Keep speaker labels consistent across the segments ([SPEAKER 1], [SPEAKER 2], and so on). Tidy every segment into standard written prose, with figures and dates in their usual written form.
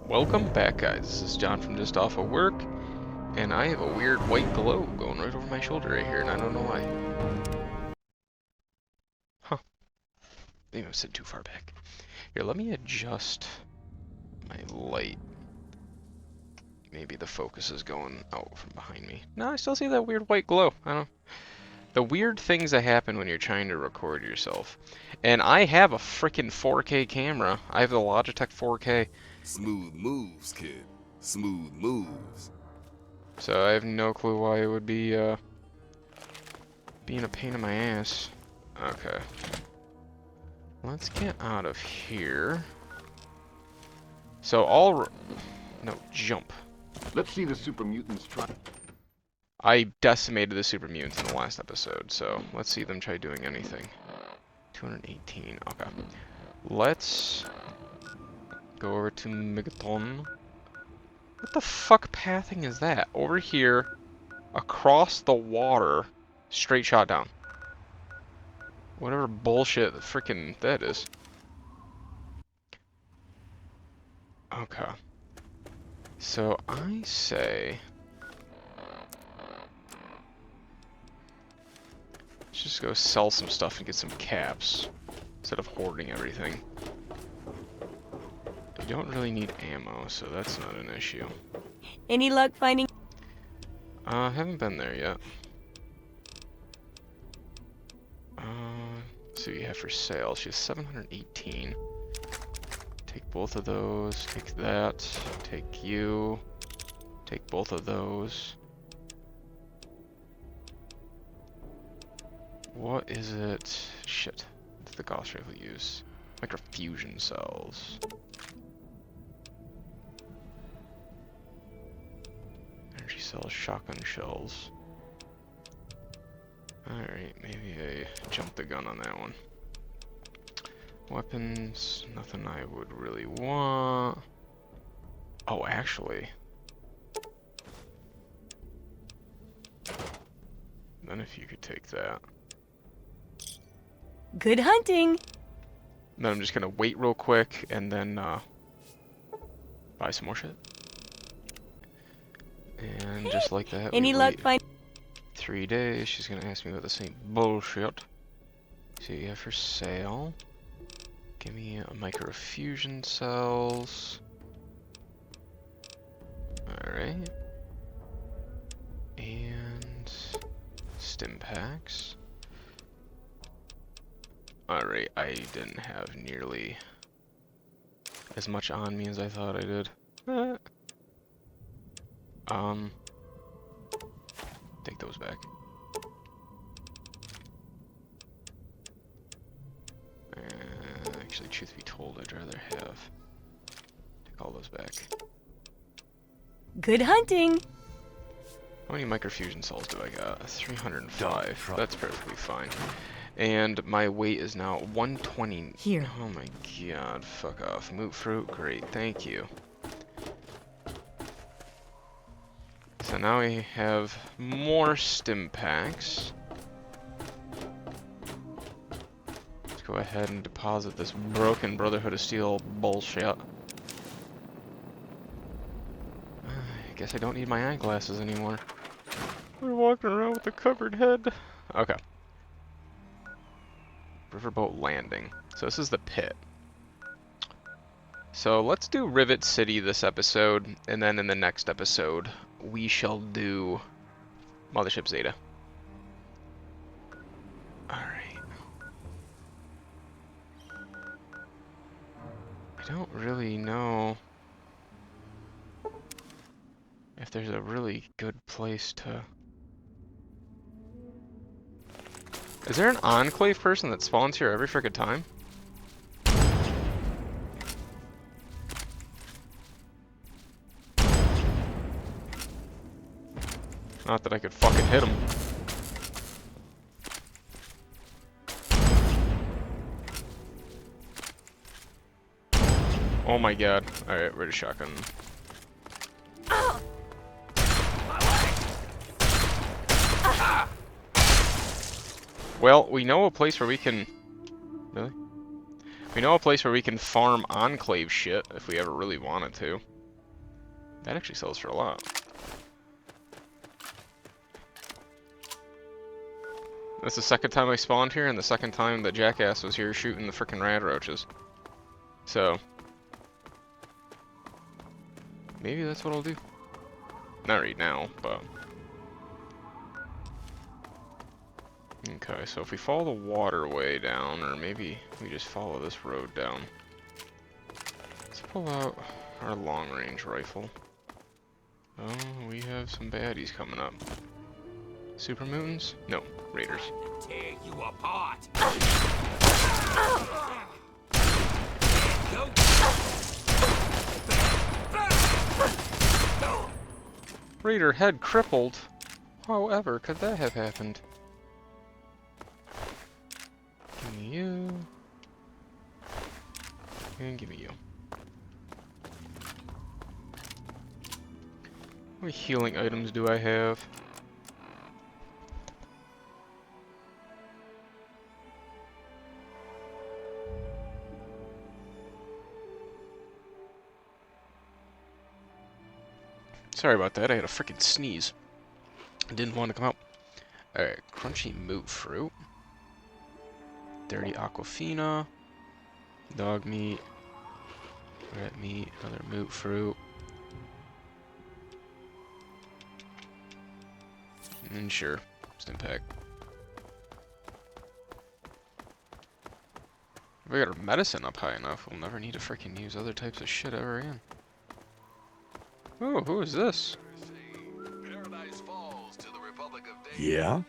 [SPEAKER 1] Welcome back, guys. This is John from Just Off of Work, and I have a weird white glow going right over my shoulder right here, and I don't know why. Huh. Maybe I'm sitting too far back. Here, let me adjust my light. Maybe the focus is going out from behind me. No, I still see that weird white glow. I don't know. The weird things that happen when you're trying to record yourself. And I have a freaking 4K camera. I have the Logitech 4K.
[SPEAKER 2] Smooth moves, kid. Smooth moves.
[SPEAKER 1] So I have no clue why it would be being a pain in my ass. Okay. Let's get out of here. So no, jump.
[SPEAKER 3] Let's see the super mutants try.
[SPEAKER 1] I decimated the super mutants in the last episode, so let's see them try doing anything. 218, okay. Let's go over to Megaton. What the fuck pathing is that? Over here, across the water, straight shot down. Whatever bullshit the frickin' that is. Okay. So I say, let's just go sell some stuff and get some caps instead of hoarding everything. I don't really need ammo, so that's not an issue.
[SPEAKER 4] Any luck finding?
[SPEAKER 1] Haven't been there yet. Let's see what you have for sale. She has 718. Take both of those. Take that. Take you. Take both of those. What is it? Shit. What's the Gauss rifle use? Microfusion cells. Energy cells, shotgun shells. Alright, maybe I jumped the gun on that one. Weapons, nothing I would really want. Oh, actually. Then if you could take that.
[SPEAKER 4] Good hunting.
[SPEAKER 1] Then I'm just gonna wait real quick and then buy some more shit. And just like that,
[SPEAKER 4] Any
[SPEAKER 1] we
[SPEAKER 4] luck
[SPEAKER 1] wait
[SPEAKER 4] finding?
[SPEAKER 1] 3 days. She's gonna ask me about the same bullshit. See what you have for sale. Give me a microfusion cells. Alright. And stim packs. Alright, I didn't have nearly as much on me as I thought I did. Take those back. Actually, truth be told, I'd rather have take all those back.
[SPEAKER 4] Good hunting.
[SPEAKER 1] How many microfusion cells do I got? 305. That's perfectly fine. And my weight is now 120.
[SPEAKER 4] Here.
[SPEAKER 1] Oh my god, fuck off. Moot fruit, great, thank you. So now we have more stim packs. Let's go ahead and deposit this broken Brotherhood of Steel bullshit. I guess I don't need my eyeglasses anymore. We're walking around with a covered head. Okay. Riverboat landing. So this is the pit. So let's do Rivet City this episode, and then in the next episode, we shall do Mothership Zeta. Alright. I don't really know if there's a really good place to... Is there an Enclave person that spawns here every frickin' time? Not that I could fucking hit him. Oh my god. Alright, we're just shotgun. Well, we know a place where we can... Really? We know a place where we can farm Enclave shit if we ever really wanted to. That actually sells for a lot. That's the second time I spawned here, and the second time that Jackass was here shooting the frickin' rad roaches. So, maybe that's what I'll do. Not right now, but... Okay, so if we follow the waterway down, or maybe we just follow this road down. Let's pull out our long-range rifle. Oh, we have some baddies coming up. Super mutants? No, raiders.
[SPEAKER 2] Tear you apart.
[SPEAKER 1] Raider head crippled. However, could that have happened? Give me you. And give me you. How many healing items do I have? Sorry about that, I had a freaking sneeze. I didn't want to come out. Alright, crunchy moot fruit. Dirty aquafina. Dog meat. Rat meat, another moot fruit. And sure, stim pack. If we got our medicine up high enough, we'll never need to freaking use other types of shit ever again. Oh, who is this?
[SPEAKER 2] Paradise Falls to the Republic of Dane.
[SPEAKER 5] Yeah?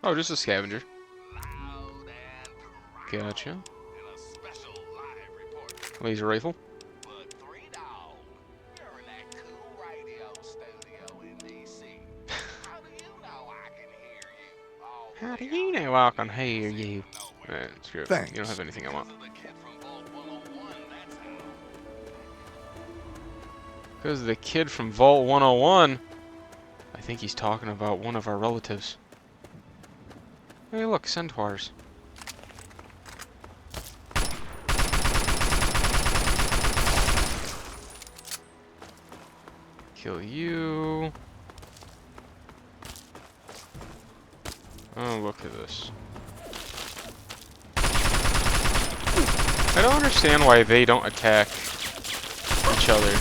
[SPEAKER 1] Oh, just a scavenger.
[SPEAKER 2] Loud and proud
[SPEAKER 1] Gotcha.
[SPEAKER 2] in a special live report.
[SPEAKER 1] Laser rifle.
[SPEAKER 2] But 3 Dog, you're in that cool radio studio in DC. How do you know I can hear you? Oh,
[SPEAKER 1] How do you know I can hear you? Screw it.
[SPEAKER 5] Thanks.
[SPEAKER 1] You don't have anything I want.
[SPEAKER 2] the kid from Vault 101, that's how.
[SPEAKER 1] Because the kid from Vault 101. I think he's talking about one of our relatives. Hey, look, centaurs. Kill you. Oh, look at this. I don't understand why they don't attack each other.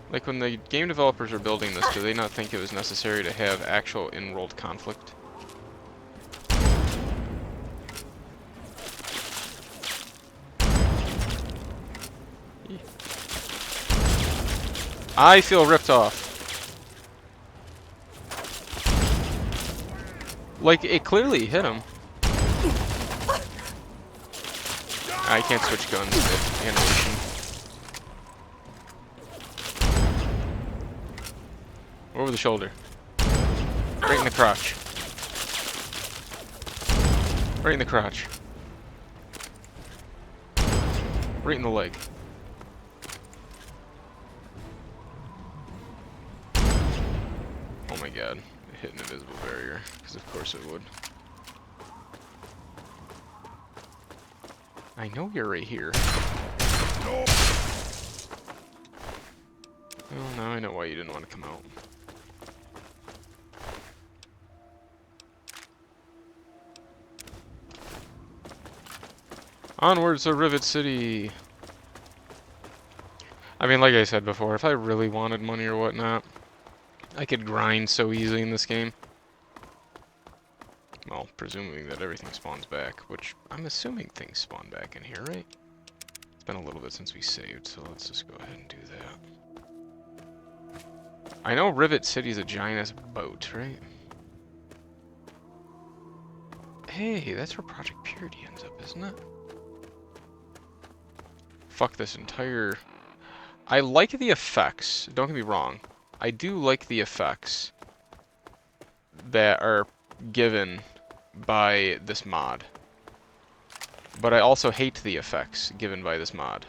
[SPEAKER 1] Like, when the game developers are building this, do they not think it was necessary to have actual in-world conflict? I feel ripped off. Like, it clearly hit him. I can't switch guns with animation. Over the shoulder. Right in the crotch. Right in the crotch. Right in the leg. Oh my god. It hit an invisible barrier. Because of course it would. I know you're right here. Well, now I know why you didn't want to come out. Onwards to Rivet City! I mean, like I said before, if I really wanted money or whatnot, I could grind so easily in this game. Well, presuming that everything spawns back, which I'm assuming things spawn back in here, right? It's been a little bit since we saved, so let's just go ahead and do that. I know Rivet City's a giant-ass boat, right? Hey, that's where Project Purity ends up, isn't it? Fuck this entire... I like the effects, don't get me wrong. I do like the effects that are given by this mod. But I also hate the effects given by this mod.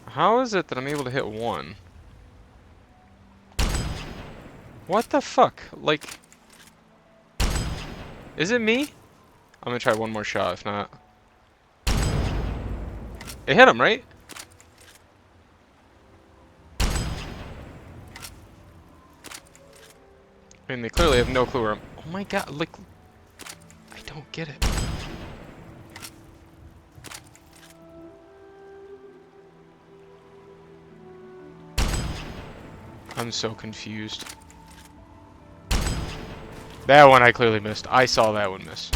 [SPEAKER 1] How is it that I'm able to hit one? What the fuck? Like, is it me? I'm gonna try one more shot, if not. It hit him, right? I mean, they clearly have no clue where I'm... Oh my god, like... I don't get it. I'm so confused. That one I clearly missed. I saw that one miss.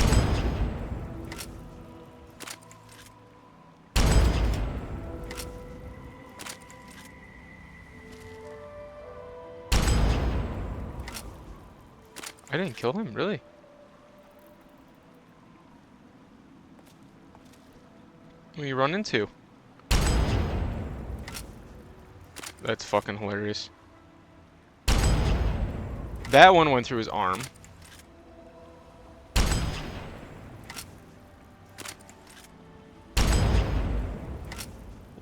[SPEAKER 1] I didn't kill him, really? What you run into? That's fucking hilarious. That one went through his arm.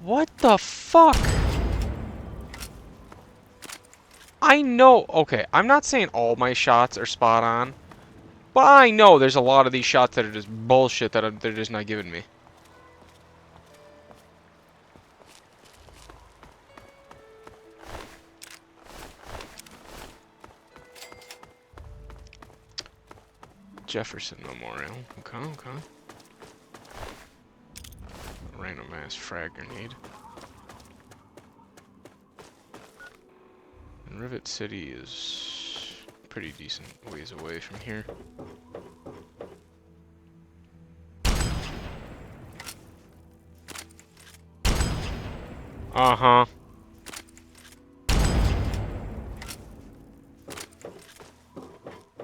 [SPEAKER 1] What the fuck? I know, okay, I'm not saying all my shots are spot on, but I know there's a lot of these shots that are just bullshit that they're just not giving me. Jefferson Memorial. Okay, okay. Random ass frag grenade. And Rivet City is pretty decent ways away from here. Uh-huh.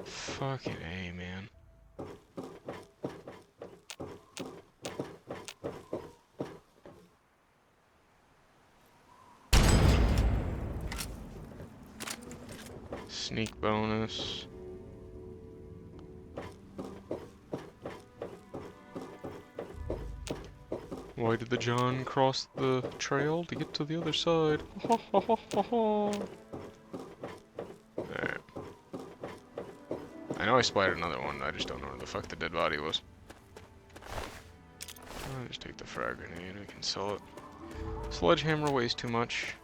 [SPEAKER 1] Fucking A, man. Sneak bonus. Why did the John cross the trail to get to the other side? Alright. I know I splattered another one, I just don't know where the fuck the dead body was. I'll just take the frag grenade, we can sell it. Sledgehammer weighs too much.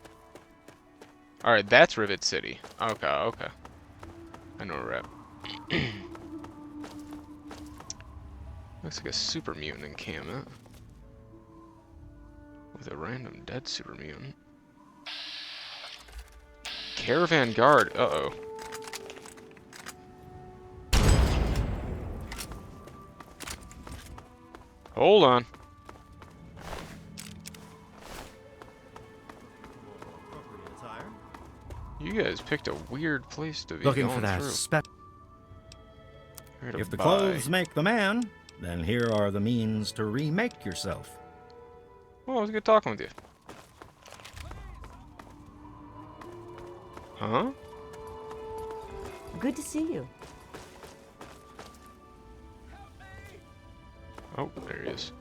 [SPEAKER 1] Alright, that's Rivet City. Okay, okay. I know where we're at. Looks like a super mutant encampment. With a random dead super mutant. Caravan guard, uh-oh. Hold on. You guys picked a weird place to be
[SPEAKER 5] Looking
[SPEAKER 1] going
[SPEAKER 5] for that
[SPEAKER 1] through. Here to
[SPEAKER 5] If the
[SPEAKER 1] buy.
[SPEAKER 5] clothes make the man, then here are the means to remake yourself.
[SPEAKER 1] Well, it was good talking with you. Huh?
[SPEAKER 4] Good to see you.
[SPEAKER 1] Oh, there he is.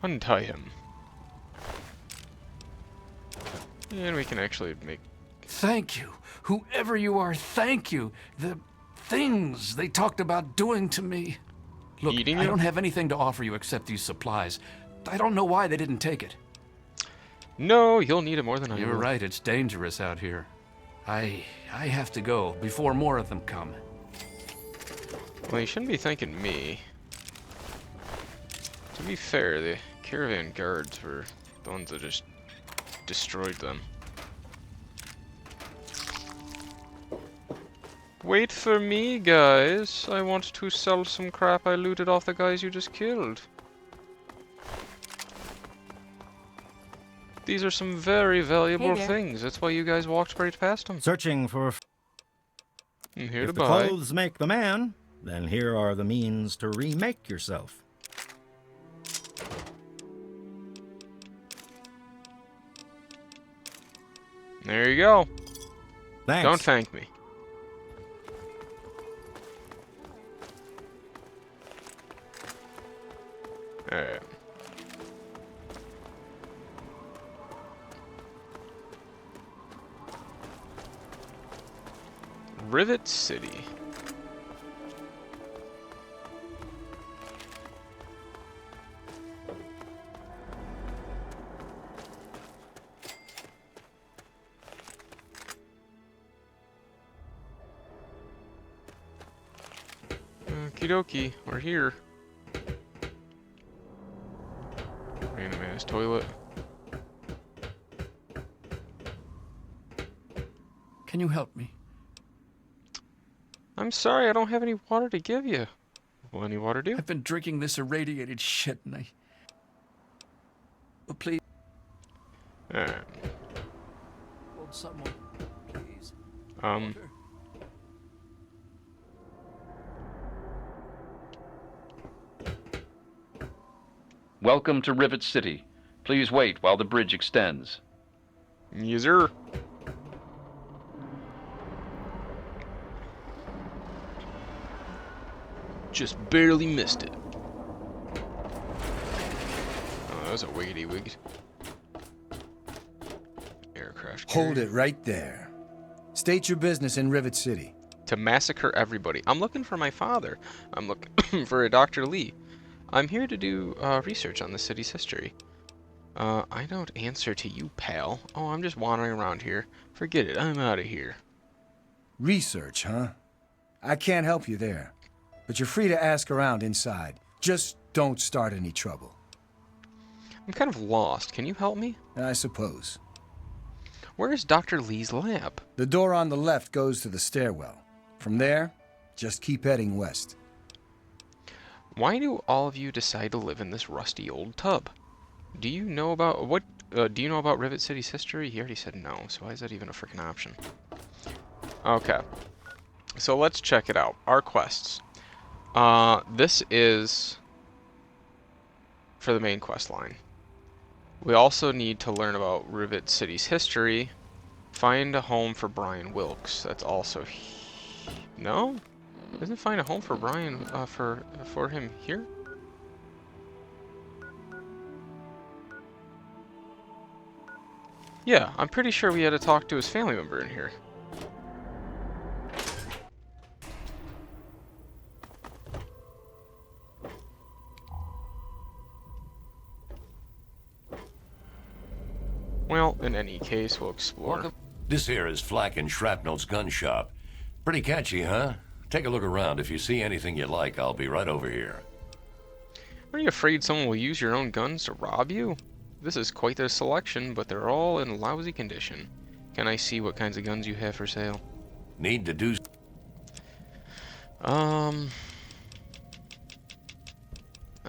[SPEAKER 1] Untie him. And we can actually make...
[SPEAKER 6] Thank you. Whoever you are, thank you. The things they talked about doing to me. Look,
[SPEAKER 1] Eating
[SPEAKER 6] I
[SPEAKER 1] you?
[SPEAKER 6] don't have anything to offer you except these supplies. I don't know why they didn't take it.
[SPEAKER 1] No, you'll need it more than I
[SPEAKER 6] You're
[SPEAKER 1] will.
[SPEAKER 6] right, it's dangerous out here. I have to go before more of them come.
[SPEAKER 1] Well, you shouldn't be thanking me. To be fair, the caravan guards were the ones that just destroyed them. Wait for me, guys. I want to sell some crap I looted off the guys you just killed. These are some very valuable
[SPEAKER 4] Hey there.
[SPEAKER 1] things. That's why you guys walked right past them.
[SPEAKER 5] Searching for...
[SPEAKER 1] I'm here
[SPEAKER 5] If
[SPEAKER 1] to
[SPEAKER 5] the
[SPEAKER 1] buy.
[SPEAKER 5] clothes make the man, then here are the means to remake yourself.
[SPEAKER 1] There you go.
[SPEAKER 5] Thanks.
[SPEAKER 1] Don't thank me. Alright. Rivet City. Okie dokie, we're here. Random ass toilet.
[SPEAKER 6] Can you help me?
[SPEAKER 1] I'm sorry, I don't have any water to give you. Will any water do?
[SPEAKER 6] I've been drinking this irradiated shit and I... Oh, please.
[SPEAKER 1] Alright.
[SPEAKER 6] Hold someone, please.
[SPEAKER 1] Um,
[SPEAKER 6] Water.
[SPEAKER 7] Welcome to Rivet City. Please wait while the bridge extends.
[SPEAKER 1] yes, sir. Just barely missed it. Oh, that was a wiggity wiggity. Aircraft
[SPEAKER 8] Hold
[SPEAKER 1] carrier.
[SPEAKER 8] it right there. State your business in Rivet City.
[SPEAKER 1] To massacre everybody. I'm looking for my father. I'm looking for a Dr. Lee. I'm here to do research on the city's history. I don't answer to you, pal. Oh, I'm just wandering around here. Forget it. I'm out of here.
[SPEAKER 8] Research, huh? I can't help you there. But you're free to ask around inside. Just don't start any trouble.
[SPEAKER 1] I'm kind of lost. Can you help me?
[SPEAKER 8] I suppose.
[SPEAKER 1] Where is Dr. Lee's lab?
[SPEAKER 8] The door on the left goes to the stairwell. From there, just keep heading west.
[SPEAKER 1] Why do all of you decide to live in this rusty old tub? Do you know about what? Do you know about Rivet City's history? He already said no, so why is that even a freaking option? Okay, so let's check it out. Our quests. This is for the main quest line. We also need to learn about Rivet City's history. Find a home for Brian Wilkes. That's also no. Doesn't find a home for Brian for him here? Yeah, I'm pretty sure we had to talk to his family member in here. Well, in any case, we'll explore.
[SPEAKER 9] This here is Flack and Shrapnel's gun shop. Pretty catchy, huh? Take a look around. If you see anything you like, I'll be right over here.
[SPEAKER 1] Are you afraid someone will use your own guns to rob you? This is quite the selection, but they're all in lousy condition. Can I see what kinds of guns you have for sale?
[SPEAKER 9] Need to do...
[SPEAKER 1] Oh,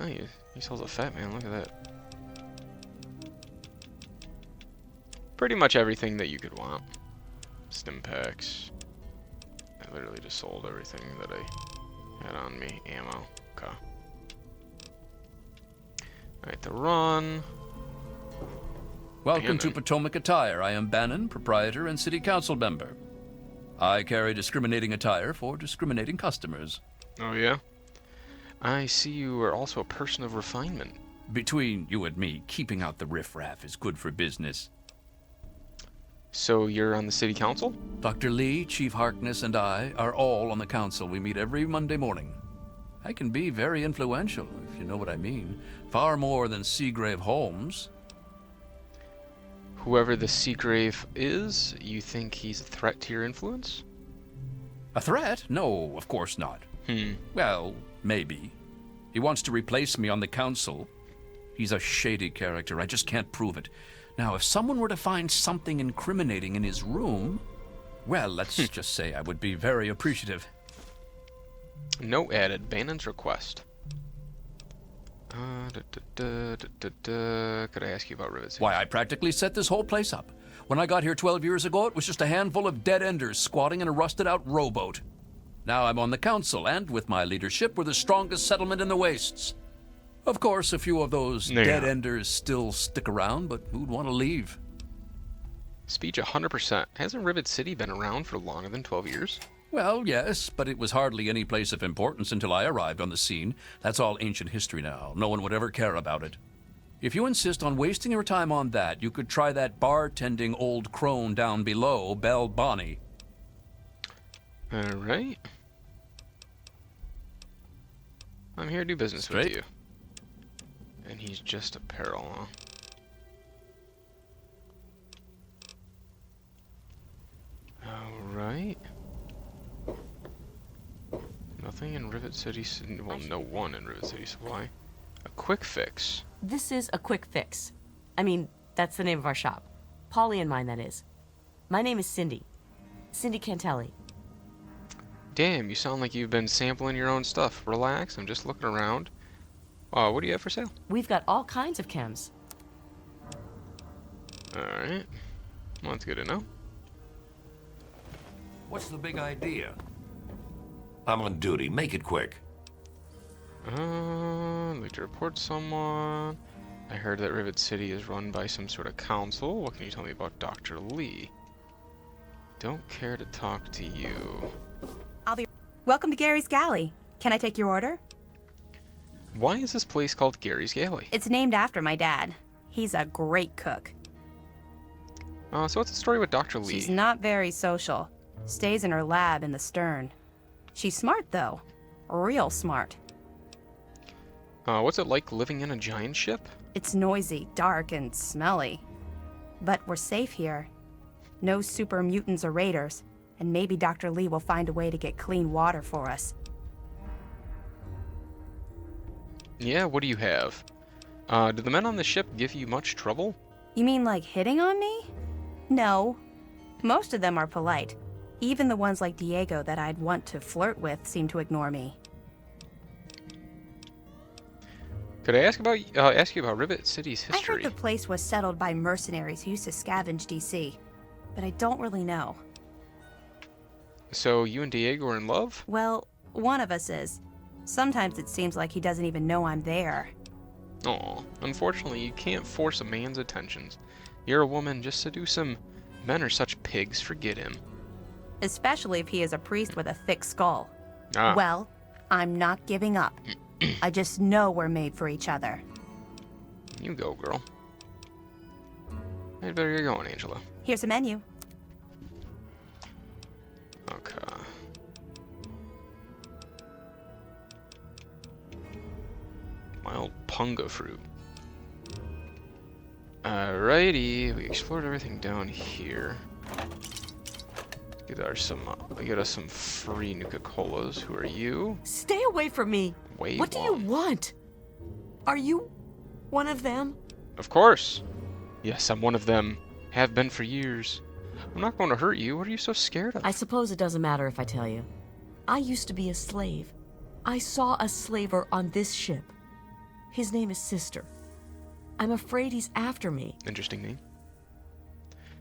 [SPEAKER 1] he sells a fat man. Look at that. Pretty much everything that you could want. Stim packs. I literally just sold everything that I had on me. Ammo. Okay. Alright, the run.
[SPEAKER 6] Welcome to
[SPEAKER 1] Bannon.
[SPEAKER 6] Potomac Attire. I am Bannon, proprietor and city council member. I carry discriminating attire for discriminating customers.
[SPEAKER 1] Oh, yeah? I see you are also a person of refinement.
[SPEAKER 6] Between you and me, keeping out the riffraff is good for business.
[SPEAKER 1] So you're on the city council?
[SPEAKER 6] Dr. Lee, Chief Harkness, and I are all on the council. We meet every Monday morning. I can be very influential, if you know what I mean. Far more than Seagrave Holmes.
[SPEAKER 1] Whoever the Seagrave is, you think he's a threat to your influence?
[SPEAKER 6] A threat? No, of course not. Well, maybe. He wants to replace me on the council. He's a shady character. I just can't prove it. Now, if someone were to find something incriminating in his room, well, let's just say I would be very appreciative.
[SPEAKER 1] Note added. Bannon's request. Could I ask you about Rivet City?
[SPEAKER 6] Why, I practically set this whole place up. When I got here 12 years ago, it was just a handful of dead-enders squatting in a rusted-out rowboat. Now I'm on the council, and with my leadership, we're the strongest settlement in the wastes. Of course, a few of those
[SPEAKER 1] Yeah.
[SPEAKER 6] dead-enders still stick around, but who'd want to leave?
[SPEAKER 1] Speech 100%. Hasn't Rivet City been around for longer than 12 years?
[SPEAKER 6] Well, yes, but it was hardly any place of importance until I arrived on the scene. That's all ancient history now. No one would ever care about it. If you insist on wasting your time on that, you could try that bartending old crone down below, Belle Bonnie.
[SPEAKER 1] Alright. I'm here to do business
[SPEAKER 6] Straight.
[SPEAKER 1] with you. And he's just apparel, huh? Alright. Nothing in Rivet City. Well, no one in Rivet City Supply. A quick fix.
[SPEAKER 4] This is a quick fix. I mean, that's the name of our shop. Polly and mine, that is. My name is Cindy. Cindy Cantelli.
[SPEAKER 1] Damn, you sound like you've been sampling your own stuff. Relax, I'm just looking around. What do you have for sale?
[SPEAKER 4] We've got all kinds of chems.
[SPEAKER 1] Alright. Well, that's good to know.
[SPEAKER 9] What's the big idea? I'm on duty. Make it quick.
[SPEAKER 1] I'd like to report someone. I heard that Rivet City is run by some sort of council. What can you tell me about Dr. Lee? Don't care to talk to you.
[SPEAKER 10] Welcome to Gary's Galley. Can I take your order?
[SPEAKER 1] Why is this place called Gary's Galley?
[SPEAKER 10] It's named after my dad. He's a great cook.
[SPEAKER 1] So what's the story with Dr. Lee?
[SPEAKER 10] She's not very social. Stays in her lab in the stern. She's smart, though. Real smart.
[SPEAKER 1] What's it like living in a giant ship?
[SPEAKER 10] It's noisy, dark, and smelly. But we're safe here. No super mutants or raiders, and maybe Dr. Lee will find a way to get clean water for us.
[SPEAKER 1] Yeah, what do you have? Did the men on the ship give you much trouble?
[SPEAKER 10] You mean like hitting on me? No. Most of them are polite. Even the ones like Diego that I'd want to flirt with seem to ignore me.
[SPEAKER 1] Could I ask you about Rivet City's
[SPEAKER 10] I
[SPEAKER 1] history?
[SPEAKER 10] heard the place was settled by mercenaries who used to scavenge DC, but I don't really know.
[SPEAKER 1] So you and Diego are in love?
[SPEAKER 10] Well, one of us is. Sometimes it seems like he doesn't even know I'm there.
[SPEAKER 1] Aw, unfortunately you can't force a man's attentions. You're a woman, just seduce him. Men are such pigs, forget him.
[SPEAKER 10] Especially if he is a priest with a thick skull.
[SPEAKER 1] Ah.
[SPEAKER 10] Well, I'm not giving up. I just know we're made for each other.
[SPEAKER 1] You go, girl. I'd better get going, Angela.
[SPEAKER 10] Here's a menu.
[SPEAKER 1] Okay. Mild punga fruit. Alrighty, we explored everything down here. Get us some free Nuka-Colas. Who are you?
[SPEAKER 4] Stay away from me.
[SPEAKER 1] Wait,
[SPEAKER 4] What do you want? Are you one of them?
[SPEAKER 1] Of course. Yes, I'm one of them. Have been for years. I'm not going to hurt you. What are you so scared of?
[SPEAKER 4] I suppose it doesn't matter if I tell you. I used to be a slave. I saw a slaver on this ship. His name is Sister. I'm afraid he's after me.
[SPEAKER 1] Interesting name.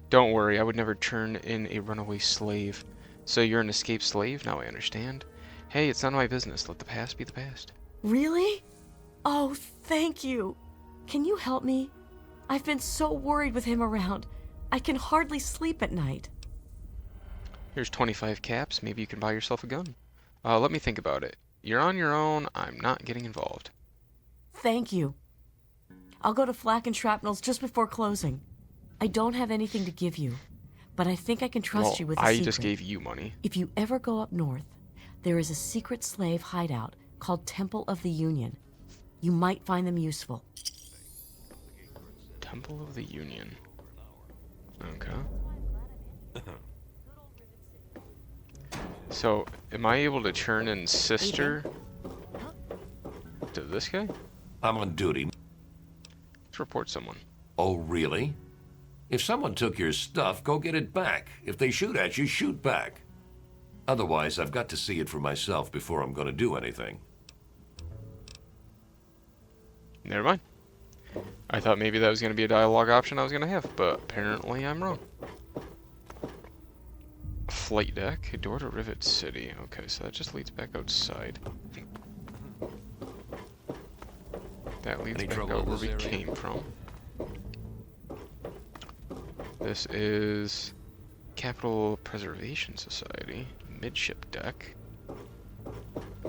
[SPEAKER 1] Don't worry, I would never turn in a runaway slave. So you're an escaped slave? Now I understand. Hey, it's none of my business. Let the past be the past.
[SPEAKER 4] Really? Oh, thank you. Can you help me? I've been so worried with him around. I can hardly sleep at night.
[SPEAKER 1] Here's 25 caps. Maybe you can buy yourself a gun. Let me think about it. You're on your own. I'm not getting involved.
[SPEAKER 4] Thank you. I'll go to Flak and Shrapnel's just before closing. I don't have anything to give you, but I think I can trust you with a secret.
[SPEAKER 1] I just gave you money.
[SPEAKER 4] If you ever go up north, there is a secret slave hideout called Temple of the Union. You might find them useful.
[SPEAKER 1] Temple of the Union. Okay. So, am I able to turn in Sister to this guy?
[SPEAKER 9] I'm on duty.
[SPEAKER 1] Let's report someone.
[SPEAKER 9] Oh, really? If someone took your stuff, go get it back. If they shoot at you, shoot back. Otherwise, I've got to see it for myself before I'm going to do anything.
[SPEAKER 1] Never mind. I thought maybe that was going to be a dialogue option I was going to have, but apparently I'm wrong. Flight deck, door to Rivet City. Okay, so that just leads back outside. That leads
[SPEAKER 9] Any
[SPEAKER 1] back
[SPEAKER 9] trouble
[SPEAKER 1] out
[SPEAKER 9] in
[SPEAKER 1] where
[SPEAKER 9] this
[SPEAKER 1] we
[SPEAKER 9] area?
[SPEAKER 1] came from. This is Capital Preservation Society, midship deck.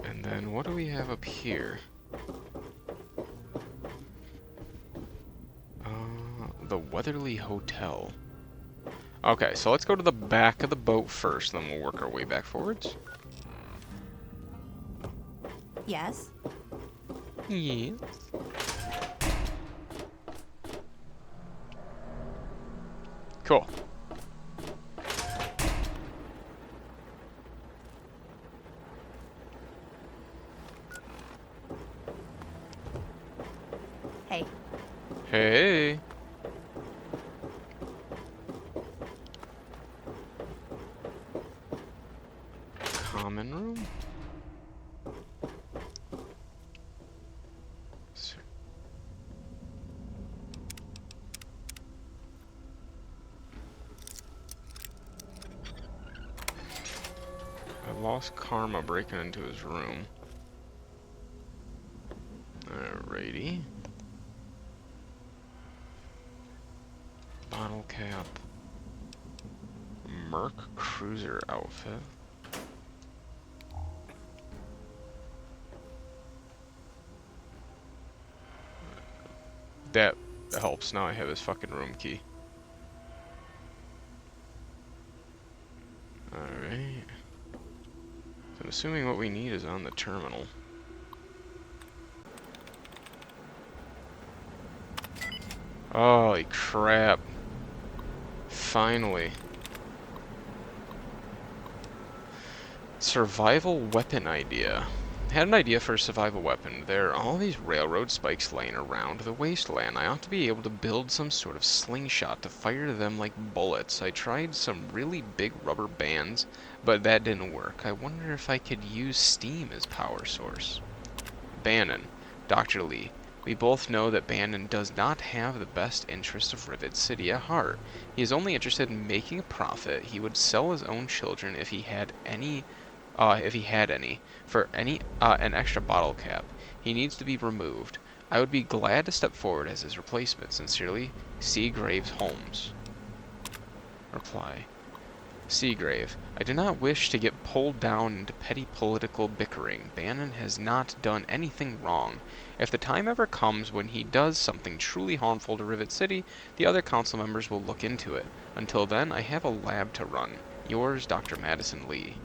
[SPEAKER 1] And then what do we have up here? The Weatherly Hotel. Okay, so let's go to the back of the boat first, then we'll work our way back forwards.
[SPEAKER 10] Yes?
[SPEAKER 1] Yeah. Cool.
[SPEAKER 10] Hey.
[SPEAKER 1] Hey. Common room? I lost karma breaking into his room. Alrighty. Bottle cap. Merc cruiser outfit. That helps. Now I have his fucking room key. Alright. So I'm assuming what we need is on the terminal. Holy crap. Finally. Survival weapon idea. Had an idea for a survival weapon. There are all these railroad spikes laying around the wasteland. I ought to be able to build some sort of slingshot to fire them like bullets. I tried some really big rubber bands, but that didn't work. I wonder if I could use steam as power source. Bannon. Dr. Lee. We both know that Bannon does not have the best interests of Rivet City at heart. He is only interested in making a profit. He would sell his own children if he had any, for an extra bottle cap. He needs to be removed. I would be glad to step forward as his replacement. Sincerely, Seagraves Holmes. Reply. Seagrave, I do not wish to get pulled down into petty political bickering. Bannon has not done anything wrong. If the time ever comes when he does something truly harmful to Rivet City, the other council members will look into it. Until then, I have a lab to run. Yours, Dr. Madison Lee.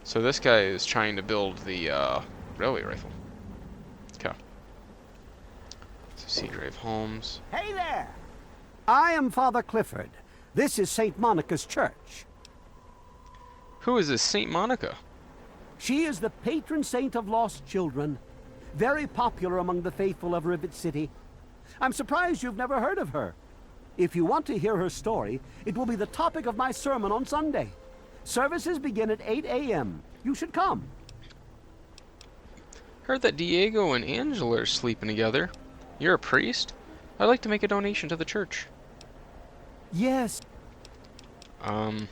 [SPEAKER 1] So this guy is trying to build the railway rifle. Okay. So Seagrave Holmes.
[SPEAKER 11] Hey there! I am Father Clifford. This is St. Monica's church.
[SPEAKER 1] Who is this St. Monica?
[SPEAKER 11] She is the patron saint of lost children. Very popular among the faithful of Rivet City. I'm surprised you've never heard of her. If you want to hear her story, it will be the topic of my sermon on Sunday. Services begin at 8 a.m. You should come.
[SPEAKER 1] Heard that Diego and Angela are sleeping together. You're a priest? I'd like to make a donation to the church.
[SPEAKER 11] Yes.
[SPEAKER 1] Okay.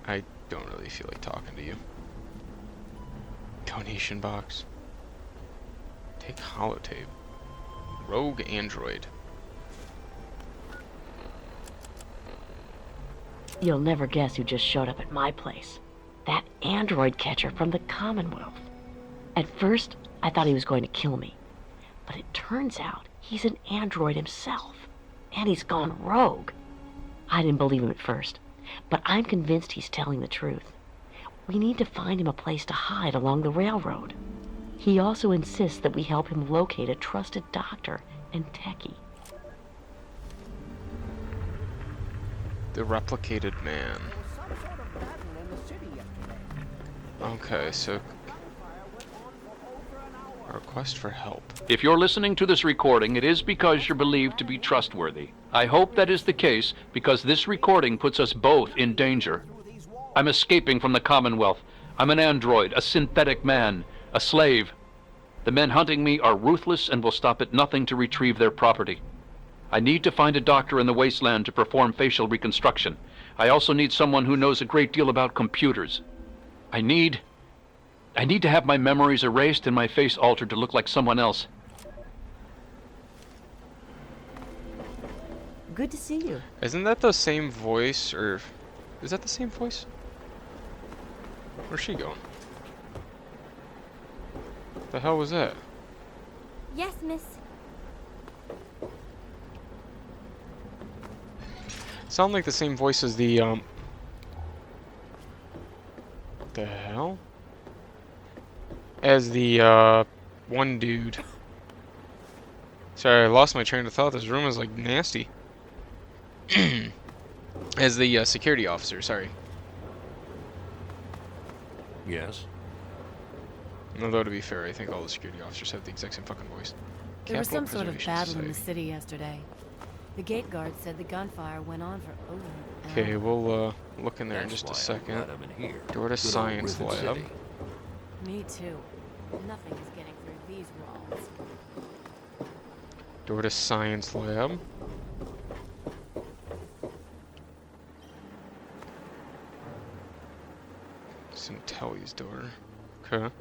[SPEAKER 1] I don't really feel like talking to you. Donation box. Take holotape. Rogue android.
[SPEAKER 4] You'll never guess who just showed up at my place. That android catcher from the Commonwealth. At first, I thought he was going to kill me. But it turns out he's an android himself. And he's gone rogue. I didn't believe him at first, but I'm convinced he's telling the truth. We need to find him a place to hide along the railroad. He also insists that we help him locate a trusted doctor and techie.
[SPEAKER 1] The replicated man. Okay, so a request for help.
[SPEAKER 7] If you're listening to this recording, it is because you're believed to be trustworthy. I hope that is the case because this recording puts us both in danger. I'm escaping from the Commonwealth. I'm an android, a synthetic man, a slave. The men hunting me are ruthless and will stop at nothing to retrieve their property. I need to find a doctor in the wasteland to perform facial reconstruction. I also need someone who knows a great deal about computers. I need to have my memories erased and my face altered to look like someone else.
[SPEAKER 4] Good to see you.
[SPEAKER 1] Isn't that the same voice, or is that the same voice? Where's she going? The hell was that?
[SPEAKER 12] Yes, miss.
[SPEAKER 1] Sound like the same voice as the the hell? As the one dude. Sorry, I lost my train of thought. This room is like nasty. As the security officer, sorry.
[SPEAKER 9] Yes?
[SPEAKER 1] Although to be fair, I think all the security officers have the exact same fucking voice.
[SPEAKER 13] There was
[SPEAKER 1] Capital
[SPEAKER 13] some sort of
[SPEAKER 1] Preservation
[SPEAKER 13] battle in the
[SPEAKER 1] Society.
[SPEAKER 13] city yesterday. The gate guard said the gunfire went on for over an
[SPEAKER 1] Okay,
[SPEAKER 13] hour.
[SPEAKER 1] we'll look in there in
[SPEAKER 9] That's
[SPEAKER 1] just a
[SPEAKER 9] why I'm
[SPEAKER 1] second.
[SPEAKER 9] glad I'm in here.
[SPEAKER 1] Door to
[SPEAKER 9] Good old
[SPEAKER 1] science
[SPEAKER 9] Rivet
[SPEAKER 1] lab.
[SPEAKER 9] City.
[SPEAKER 13] Me too. Nothing is getting through these walls.
[SPEAKER 1] Door to science lab. It's in Telly's door. Okay.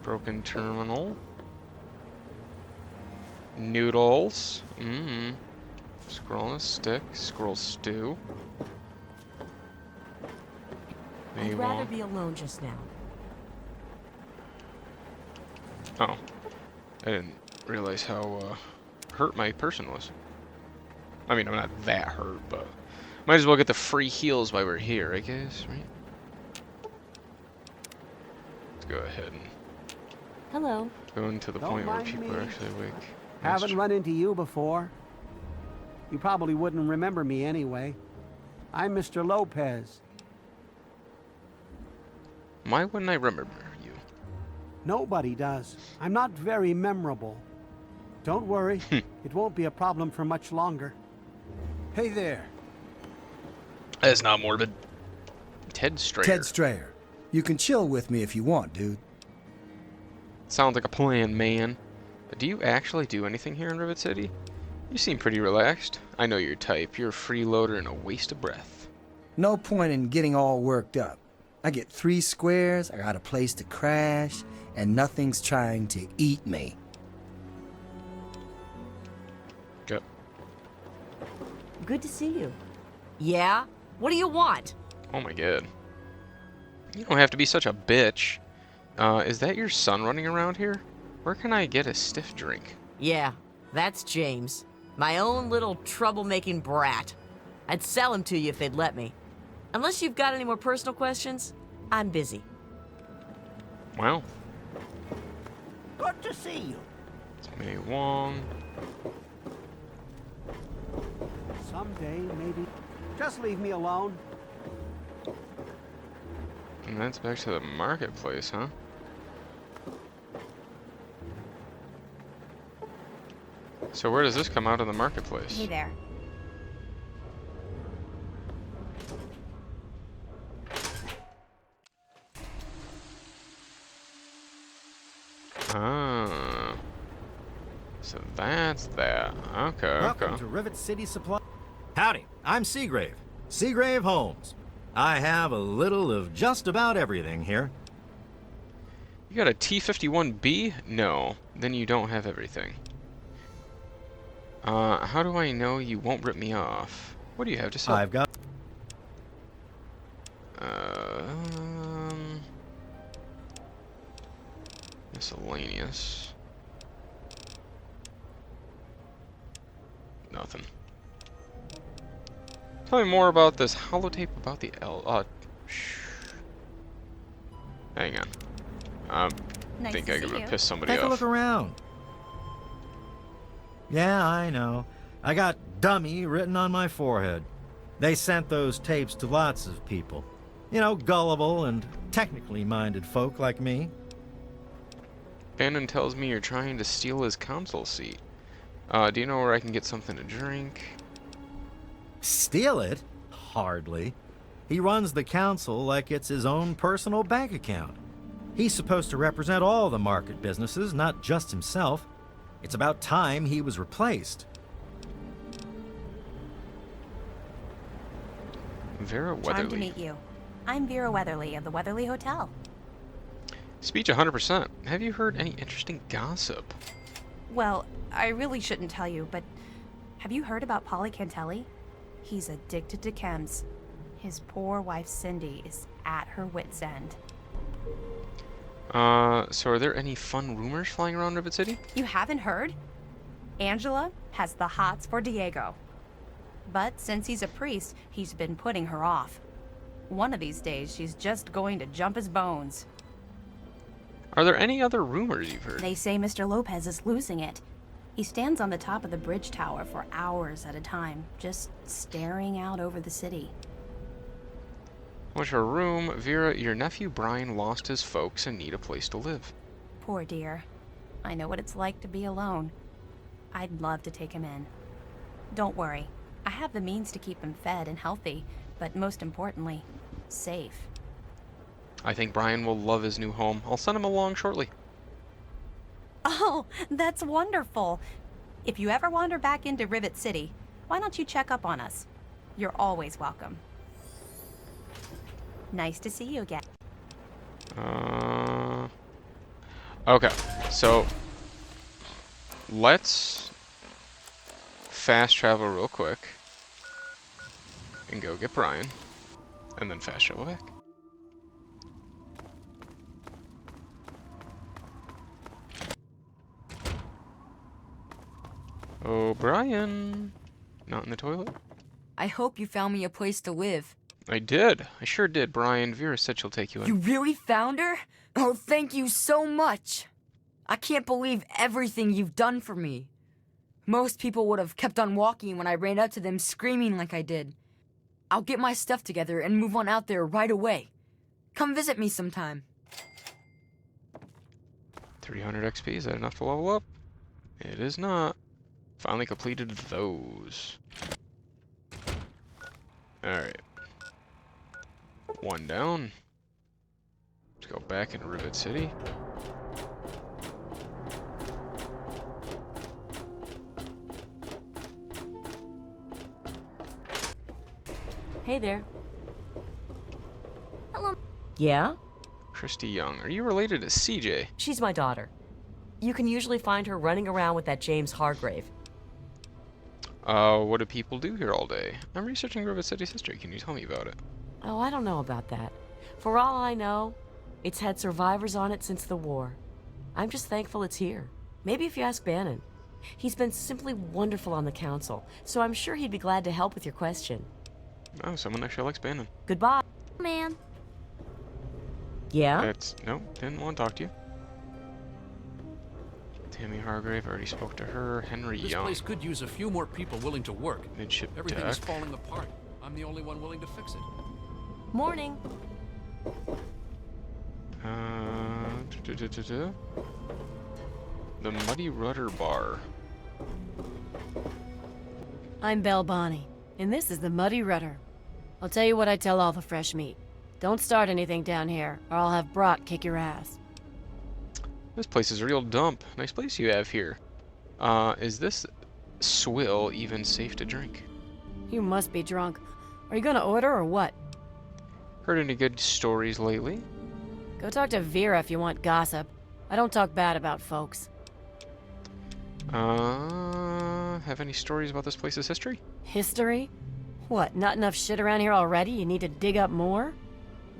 [SPEAKER 1] Broken terminal. Noodles. Mmm. Scroll on a stick. Scroll stew.
[SPEAKER 4] I'd rather be alone just now.
[SPEAKER 1] Oh. I didn't realize how hurt my person was. I mean, I'm not that hurt, but might as well get the free heals while we're here, I guess, right? Let's go ahead and
[SPEAKER 4] Hello.
[SPEAKER 1] go into the
[SPEAKER 11] Don't
[SPEAKER 1] point where
[SPEAKER 11] mind
[SPEAKER 1] people
[SPEAKER 11] me.
[SPEAKER 1] are actually awake.
[SPEAKER 11] Haven't run into you before. You probably wouldn't remember me anyway. I'm Mr. Lopez.
[SPEAKER 1] Why wouldn't I remember you?
[SPEAKER 11] Nobody does. I'm not very memorable. Don't worry, it won't be a problem for much longer.
[SPEAKER 8] Hey there,
[SPEAKER 1] That's not morbid. Ted Strayer.
[SPEAKER 8] Ted Strayer. You can chill with me if you want, dude.
[SPEAKER 1] Sounds like a plan, man. But do you actually do anything here in Rivet City? You seem pretty relaxed. I know your type. You're a freeloader and a waste of breath.
[SPEAKER 8] No point in getting all worked up. I get 3 squares, I got a place to crash, and nothing's trying to eat me.
[SPEAKER 1] Yep.
[SPEAKER 4] Good to see you. Yeah? What do you want?
[SPEAKER 1] Oh my god. You don't have to be such a bitch. Is that your son running around here? Where can I get a stiff drink?
[SPEAKER 4] Yeah, that's James. My own little troublemaking brat. I'd sell him to you if they'd let me. Unless you've got any more personal questions, I'm busy.
[SPEAKER 1] Wow.
[SPEAKER 11] Good to see you.
[SPEAKER 1] It's May Wong.
[SPEAKER 11] Someday, maybe. Just leave me alone.
[SPEAKER 1] And that's back to the marketplace, huh? So where does this come out in the marketplace?
[SPEAKER 10] Hey there.
[SPEAKER 1] Ah. So that's that. Okay,
[SPEAKER 5] Welcome
[SPEAKER 1] okay.
[SPEAKER 5] to Rivet City Supply. Howdy, I'm Seagrave. Seagrave Holmes. I have a little of just about everything here.
[SPEAKER 1] You got a T-51B? No. Then you don't have everything. How do I know you won't rip me off? What do you have to sell?
[SPEAKER 5] I've got...
[SPEAKER 1] Miscellaneous. Nothing. Tell me more about this holotape about the hang on. I
[SPEAKER 10] Nice
[SPEAKER 1] think
[SPEAKER 10] to
[SPEAKER 1] I'm
[SPEAKER 10] see
[SPEAKER 1] gonna
[SPEAKER 10] you.
[SPEAKER 1] piss somebody
[SPEAKER 5] Take a
[SPEAKER 1] off.
[SPEAKER 5] look around. Yeah, I know. I got dummy written on my forehead. They sent those tapes to lots of people. You know, gullible and technically minded folk like me.
[SPEAKER 1] Bannon tells me you're trying to steal his console seat. Do you know where I can get something to drink?
[SPEAKER 5] Steal it? Hardly. He runs the council like it's his own personal bank account. He's supposed to represent all the market businesses, not just himself. It's about time he was replaced.
[SPEAKER 1] Vera
[SPEAKER 10] Charmed to
[SPEAKER 1] Weatherly.
[SPEAKER 10] meet you. I'm Vera Weatherly of the Weatherly Hotel.
[SPEAKER 1] Speech 100%. Have you heard any interesting gossip?
[SPEAKER 10] Well, I really shouldn't tell you, but have you heard about Polly Cantelli? He's addicted to chems. His poor wife Cindy is at her wit's end.
[SPEAKER 1] So are there any fun rumors flying around Rivet City?
[SPEAKER 10] You haven't heard? Angela has the hots for Diego. But since he's a priest, he's been putting her off. One of these days, she's just going to jump his bones.
[SPEAKER 1] Are there any other rumors you've heard?
[SPEAKER 10] They say Mr. Lopez is losing it. He stands on the top of the bridge tower for hours at a time, just staring out over the city.
[SPEAKER 1] What's your room? Vera, your nephew Brian lost his folks and need a place to live.
[SPEAKER 10] Poor dear. I know what it's like to be alone. I'd love to take him in. Don't worry. I have the means to keep him fed and healthy, but most importantly, safe.
[SPEAKER 1] I think Brian will love his new home. I'll send him along shortly.
[SPEAKER 10] Oh, that's wonderful. If you ever wander back into Rivet City, why don't you check up on us? You're always welcome. Nice to see you again.
[SPEAKER 1] Okay, so let's fast travel real quick and go get Brian, and then fast travel back. Oh, Brian, not in the toilet?
[SPEAKER 13] I hope you found me a place to live.
[SPEAKER 1] I did. I sure did, Brian. Vera said she'll take you in.
[SPEAKER 13] You really found her? Oh, thank you so much. I can't believe everything you've done for me. Most people would have kept on walking when I ran up to them screaming like I did. I'll get my stuff together and move on out there right away. Come visit me sometime.
[SPEAKER 1] 300 XP, is that enough to level up? It is not. Finally completed those. Alright. One down. Let's go back into Rivet City.
[SPEAKER 4] Hey there.
[SPEAKER 13] Hello.
[SPEAKER 4] Yeah?
[SPEAKER 1] Christy Young. Are you related to CJ?
[SPEAKER 4] She's my daughter. You can usually find her running around with that James Hargrave.
[SPEAKER 1] What do people do here all day? I'm researching Rivet City's history. Can you tell me about it?
[SPEAKER 4] Oh, I don't know about that. For all I know, it's had survivors on it since the war. I'm just thankful it's here. Maybe if you ask Bannon. He's been simply wonderful on the council, so I'm sure he'd be glad to help with your question.
[SPEAKER 1] Oh, someone actually likes Bannon.
[SPEAKER 4] Goodbye.
[SPEAKER 13] Man.
[SPEAKER 4] Yeah?
[SPEAKER 1] No, didn't want to talk to you. Tammy Hargrave, already spoke to her. Henry
[SPEAKER 6] This
[SPEAKER 1] Young.
[SPEAKER 6] place could use a few more people willing to work.
[SPEAKER 1] Midship
[SPEAKER 6] Everything is
[SPEAKER 1] deck.
[SPEAKER 6] falling apart. I'm the only one willing to fix it.
[SPEAKER 4] Morning.
[SPEAKER 1] The Muddy Rudder Bar.
[SPEAKER 13] I'm Belle Bonnie, and this is the Muddy Rudder. I'll tell you what I tell all the fresh meat. Don't start anything down here, or I'll have Brock kick your ass.
[SPEAKER 1] This place is a real dump. Nice place you have here. Is this swill even safe to drink?
[SPEAKER 13] You must be drunk. Are you gonna order or what?
[SPEAKER 1] Heard any good stories lately?
[SPEAKER 13] Go talk to Vera if you want gossip. I don't talk bad about folks.
[SPEAKER 1] Have any stories about this place's history?
[SPEAKER 13] History? What, not enough shit around here already? You need to dig up more?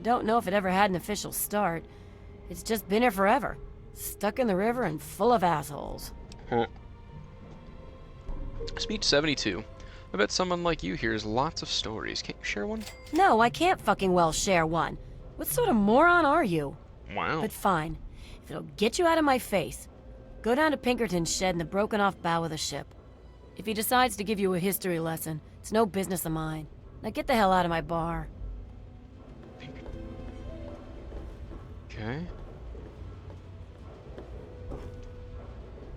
[SPEAKER 13] Don't know if it ever had an official start. It's just been here forever. Stuck in the river and full of assholes.
[SPEAKER 1] Speech 72. I bet someone like you hears lots of stories. Can't you share one?
[SPEAKER 13] No, I can't fucking well share one. What sort of moron are you?
[SPEAKER 1] Wow.
[SPEAKER 13] But fine. If it'll get you out of my face, go down to Pinkerton's shed in the broken off bow of the ship. If he decides to give you a history lesson, it's no business of mine. Now get the hell out of my bar.
[SPEAKER 1] Okay.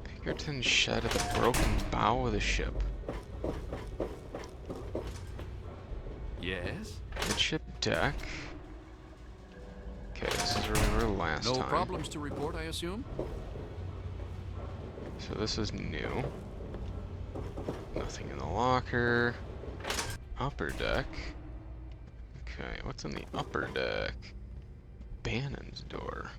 [SPEAKER 1] Pinkerton's shed at the broken bow of the ship.
[SPEAKER 6] Yes?
[SPEAKER 1] Midship deck. Okay, this is where we were last
[SPEAKER 6] No
[SPEAKER 1] time.
[SPEAKER 6] problems to report, I assume?
[SPEAKER 1] So this is new. Nothing in the locker. Upper deck. Okay, what's in the upper deck? Bannon's door.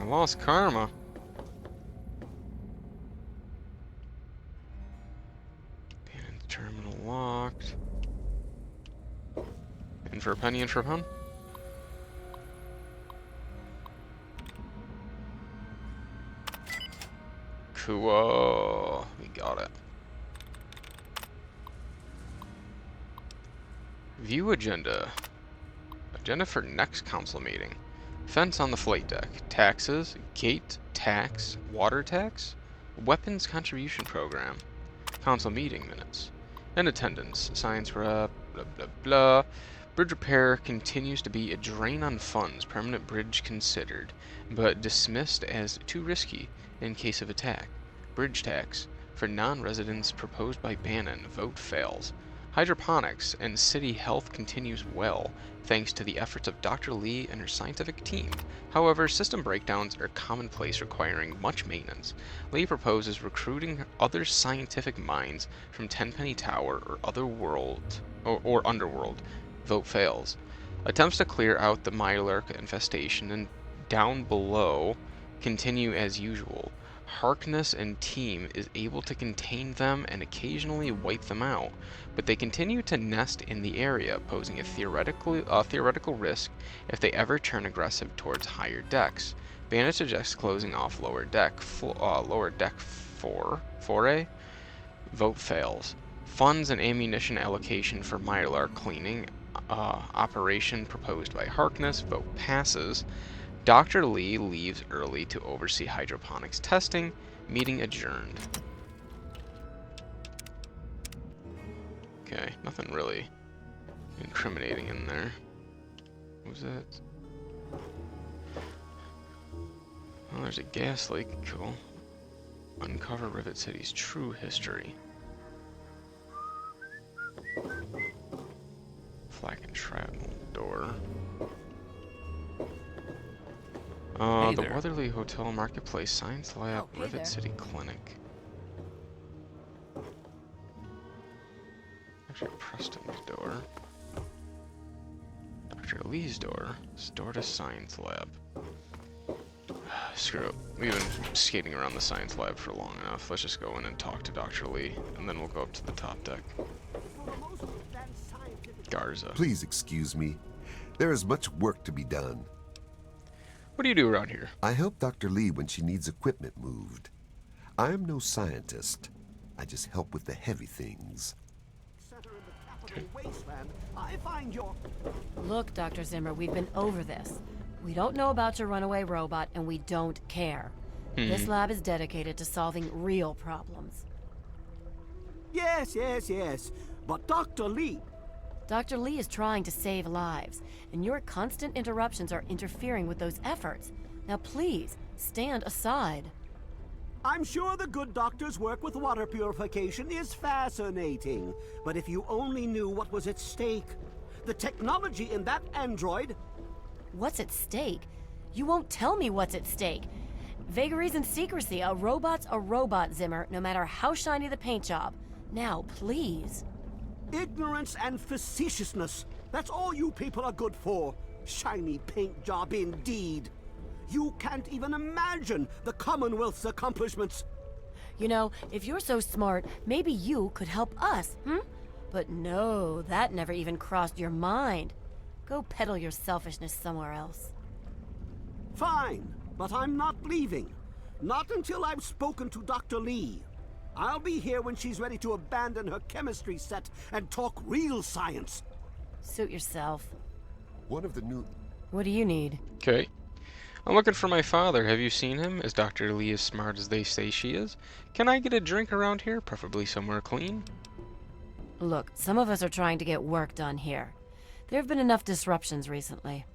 [SPEAKER 1] I lost karma. Terminal locked. In for a penny, in for a pound. Cool. We got it. View agenda. Agenda for next council meeting. Fence on the flight deck. Taxes. Gate tax. Water tax. Weapons contribution program. Council meeting minutes. And attendance. Science rep. Blah blah blah. Bridge repair continues to be a drain on funds. Permanent bridge considered, but dismissed as too risky in case of attack. Bridge tax for non-residents proposed by Bannon. Vote fails. Hydroponics and city health continues well, thanks to the efforts of Dr. Lee and her scientific team. However, system breakdowns are commonplace, requiring much maintenance. Lee proposes recruiting other scientific minds from Tenpenny Tower or Underworld. Vote fails. Attempts to clear out the Mylark infestation and down below continue as usual. Harkness and team is able to contain them and occasionally wipe them out, but they continue to nest in the area, posing a theoretical risk if they ever turn aggressive towards higher decks. Bandit suggests closing off lower deck 4A. Vote fails. Funds and ammunition allocation for Mylark cleaning operation proposed by Harkness. Vote passes. Dr. Lee leaves early to oversee hydroponics testing. Meeting adjourned. Okay, nothing really incriminating in there. What was that? Oh, there's a gas leak. Cool. Uncover Rivet City's true history. Flak and shrapnel door.
[SPEAKER 6] Hey
[SPEAKER 1] The
[SPEAKER 6] there.
[SPEAKER 1] Weatherly Hotel Marketplace Science Lab,
[SPEAKER 10] Oh, hey
[SPEAKER 1] Rivet
[SPEAKER 10] there.
[SPEAKER 1] City Clinic. Dr. Preston's door. Dr. Lee's door. It's door to Science Lab. Screw it. We've been skating around the Science Lab for long enough. Let's just go in and talk to Dr. Lee, and then we'll go up to the top deck. Garza.
[SPEAKER 12] Please excuse me. There is much work to be done.
[SPEAKER 1] What do you do around here?
[SPEAKER 12] I help Dr. Lee when she needs equipment moved. I am no scientist. I just help with the heavy things.
[SPEAKER 11] I find your...
[SPEAKER 4] Look, Dr. Zimmer, we've been over this. We don't know about your runaway robot, and we don't care. This lab is dedicated to solving real problems.
[SPEAKER 11] Yes. But Dr. Lee...
[SPEAKER 4] Dr. Lee is trying to save lives, and your constant interruptions are interfering with those efforts. Now please, stand aside.
[SPEAKER 11] I'm sure the good doctor's work with water purification is fascinating. But if you only knew what was at stake. The technology in that android...
[SPEAKER 4] What's at stake? You won't tell me what's at stake. Vagaries and secrecy. A robot's a robot, Zimmer, no matter how shiny the paint job. Now, please.
[SPEAKER 11] Ignorance and facetiousness. That's all you people are good for. Shiny paint job indeed. You can't even imagine the Commonwealth's accomplishments.
[SPEAKER 4] You know, if you're so smart, maybe you could help us, But no, that never even crossed your mind. Go peddle your selfishness somewhere else.
[SPEAKER 11] Fine, but I'm not leaving. Not until I've spoken to Dr. Lee. I'll be here when she's ready to abandon her chemistry set and talk real science.
[SPEAKER 4] Suit yourself.
[SPEAKER 12] One of the new...
[SPEAKER 4] What do you need?
[SPEAKER 1] Okay. I'm looking for my father. Have you seen him? Is Dr. Lee as smart as they say she is? Can I get a drink around here? Preferably somewhere clean.
[SPEAKER 4] Look, some of us are trying to get work done here. There have been enough disruptions recently.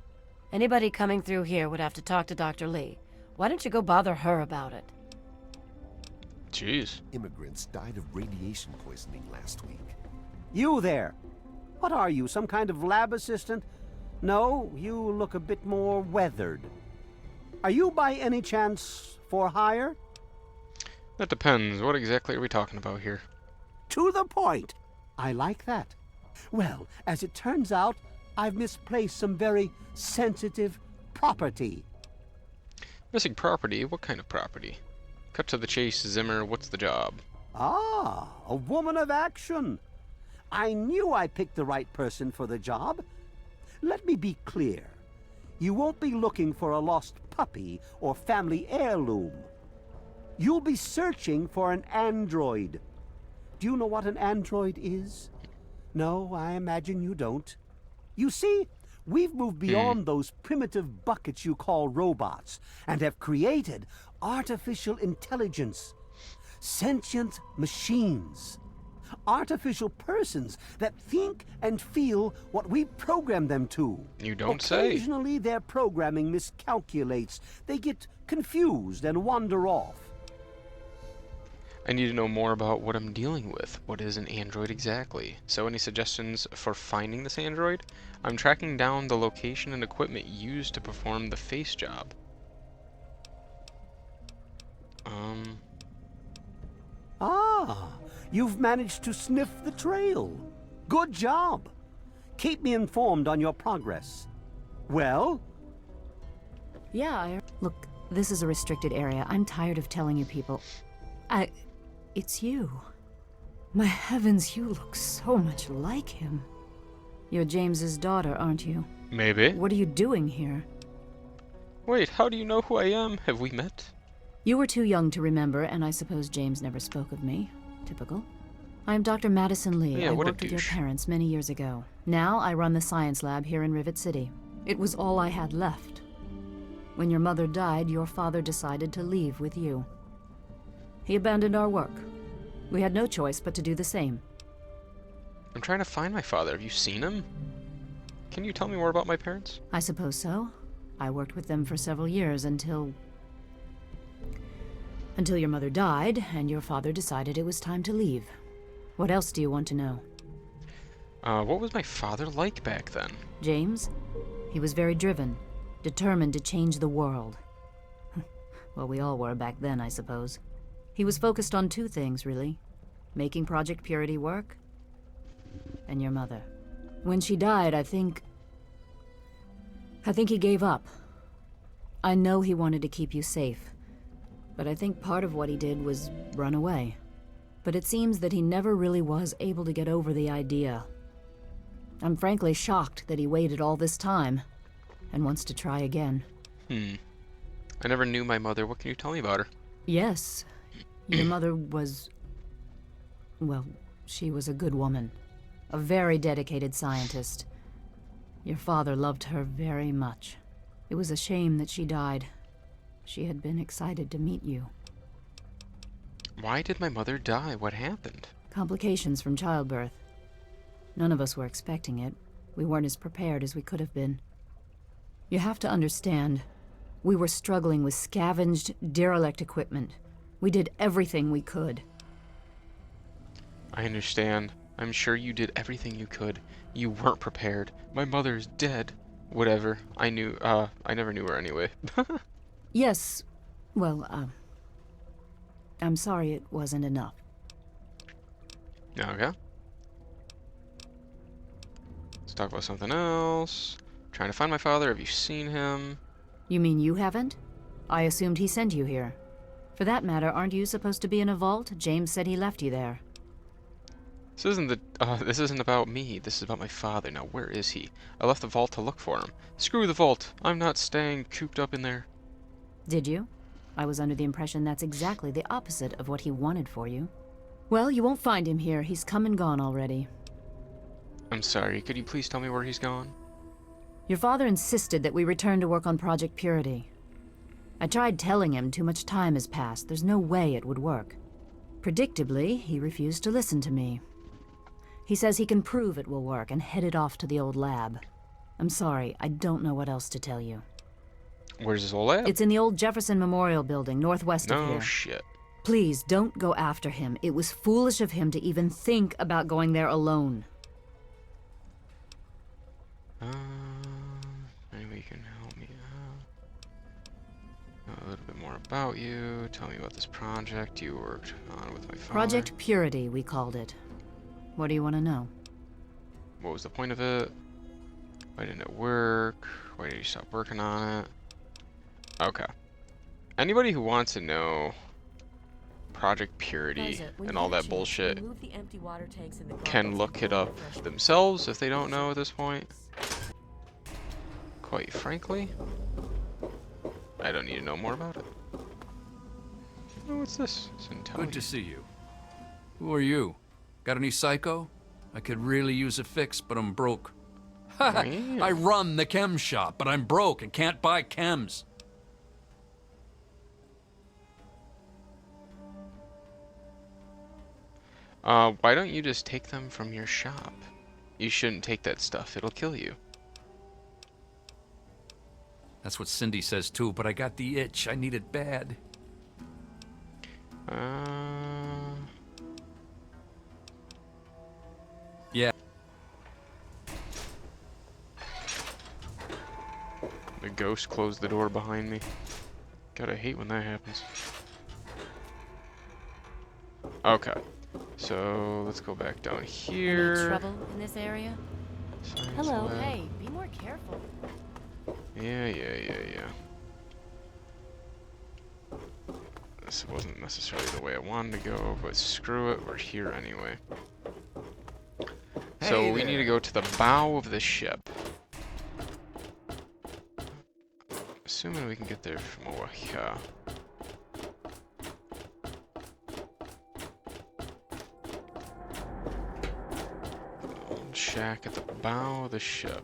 [SPEAKER 4] Anybody coming through here would have to talk to Dr. Lee. Why don't you go bother her about it?
[SPEAKER 1] Jeez.
[SPEAKER 12] Immigrants died of radiation poisoning last week.
[SPEAKER 11] You there. What are you, some kind of lab assistant? No, you look a bit more weathered. Are you by any chance for hire?
[SPEAKER 1] That depends. What exactly are we talking about here?
[SPEAKER 11] To the point. I like that. Well, as it turns out, I've misplaced some very sensitive property.
[SPEAKER 1] Missing property? What kind of property? Cut to the chase, Zimmer. What's the job?
[SPEAKER 11] Ah, a woman of action. I knew I picked the right person for the job. Let me be clear. You won't be looking for a lost puppy or family heirloom. You'll be searching for an android. Do you know what an android is? No, I imagine you don't. You see, we've moved beyond those primitive buckets you call robots and have created artificial intelligence, sentient machines, artificial persons that think and feel what we program them to.
[SPEAKER 1] You don't say.
[SPEAKER 11] Occasionally, their programming miscalculates. They get confused and wander off.
[SPEAKER 1] I need to know more about what I'm dealing with. What is an android exactly? So any suggestions for finding this android? I'm tracking down the location and equipment used to perform the face job.
[SPEAKER 11] Ah, you've managed to sniff the trail. Good job. Keep me informed on your progress. Well?
[SPEAKER 14] Yeah, Look, this is a restricted area. I'm tired of telling you people. It's you. My heavens, you look so much like him. You're James's daughter, aren't you?
[SPEAKER 1] Maybe.
[SPEAKER 14] What are you doing here?
[SPEAKER 1] Wait, how do you know who I am? Have we met?
[SPEAKER 14] You were too young to remember, and I suppose James never spoke of me. Typical. I'm Dr. Madison Lee.
[SPEAKER 1] Yeah,
[SPEAKER 14] I
[SPEAKER 1] what a
[SPEAKER 14] worked with your
[SPEAKER 1] douche.
[SPEAKER 14] parents many years ago. Now I run the science lab here in Rivet City. It was all I had left. When your mother died, your father decided to leave with you. He abandoned our work. We had no choice but to do the same.
[SPEAKER 1] I'm trying to find my father. Have you seen him? Can you tell me more about my parents?
[SPEAKER 14] I suppose so. I worked with them for several years until your mother died and your father decided it was time to leave. What else do you want to know?
[SPEAKER 1] What was my father like back then?
[SPEAKER 14] James? He was very driven, determined to change the world. Well, we all were back then, I suppose. He was focused on two things, really. Making Project Purity work, and your mother. When she died, I think he gave up. I know he wanted to keep you safe, but I think part of what he did was run away. But it seems that he never really was able to get over the idea. I'm frankly shocked that he waited all this time and wants to try again.
[SPEAKER 1] I never knew my mother. What can you tell me about her?
[SPEAKER 14] Yes, your mother was... well, she was a good woman. A very dedicated scientist. Your father loved her very much. It was a shame that she died. She had been excited to meet you.
[SPEAKER 1] Why did my mother die? What happened?
[SPEAKER 14] Complications from childbirth. None of us were expecting it. We weren't as prepared as we could have been. You have to understand, we were struggling with scavenged, derelict equipment. We did everything we could.
[SPEAKER 1] I understand. I'm sure you did everything you could. You weren't prepared. My mother is dead. Whatever. I never knew her anyway.
[SPEAKER 14] Yes, well, I'm sorry it wasn't enough.
[SPEAKER 1] Okay. Let's talk about something else. Trying to find my father. Have you seen him?
[SPEAKER 14] You mean you haven't? I assumed he sent you here. For that matter, aren't you supposed to be in a vault? James said he left you there.
[SPEAKER 1] This isn't about me. This is about my father. Now, where is he? I left the vault to look for him. Screw the vault. I'm not staying cooped up in there.
[SPEAKER 14] Did you? I was under the impression that's exactly the opposite of what he wanted for you. Well, you won't find him here. He's come and gone already.
[SPEAKER 1] I'm sorry. Could you please tell me where he's gone?
[SPEAKER 14] Your father insisted that we return to work on Project Purity. I tried telling him too much time has passed. There's no way it would work. Predictably, he refused to listen to me. He says he can prove it will work and headed off to the old lab. I'm sorry, I don't know what else to tell you.
[SPEAKER 1] Where's his old lab?
[SPEAKER 14] It's in the old Jefferson Memorial Building, northwest of here.
[SPEAKER 1] No shit.
[SPEAKER 14] Please, don't go after him. It was foolish of him to even think about going there alone.
[SPEAKER 1] Maybe you can help me out. A little bit more about you. Tell me about this project you worked on with my father.
[SPEAKER 14] Project Purity, we called it. What do you want to know?
[SPEAKER 1] What was the point of it? Why didn't it work? Why did you stop working on it? Okay. Anybody who wants to know Project Purity
[SPEAKER 4] Liza, when
[SPEAKER 1] and
[SPEAKER 4] you
[SPEAKER 1] all
[SPEAKER 4] get a
[SPEAKER 1] that
[SPEAKER 4] chance,
[SPEAKER 1] bullshit
[SPEAKER 4] remove the empty water tanks in the
[SPEAKER 1] can
[SPEAKER 4] gardens
[SPEAKER 1] look
[SPEAKER 4] and
[SPEAKER 1] it
[SPEAKER 4] fill
[SPEAKER 1] up
[SPEAKER 4] them with fresh
[SPEAKER 1] themselves if they don't know at this point. Quite frankly, I don't need to know more about it. Oh, what's this? It's
[SPEAKER 6] Good to
[SPEAKER 1] intelligent.
[SPEAKER 6] see you. Who are you? Got any psycho? I could really use a fix, but I'm broke.
[SPEAKER 1] Damn.
[SPEAKER 6] I run the chem shop, but I'm broke and can't buy chems.
[SPEAKER 1] Why don't you just take them from your shop? You shouldn't take that stuff, it'll kill you.
[SPEAKER 6] That's what Cindy says too, but I got the itch. I need it bad. Yeah.
[SPEAKER 1] The ghost closed the door behind me. God, I hate when that happens. Okay, so let's go back down here.
[SPEAKER 14] Any trouble in this area?
[SPEAKER 1] Science
[SPEAKER 14] Hello.
[SPEAKER 1] lab.
[SPEAKER 14] Hey, be more careful.
[SPEAKER 1] Yeah. This wasn't necessarily the way I wanted to go, but screw it, we're here anyway. So
[SPEAKER 6] Hey
[SPEAKER 1] we need to
[SPEAKER 6] there.
[SPEAKER 1] go to the bow of the ship. Assuming we can get there from over here. Old shack at the bow of the ship.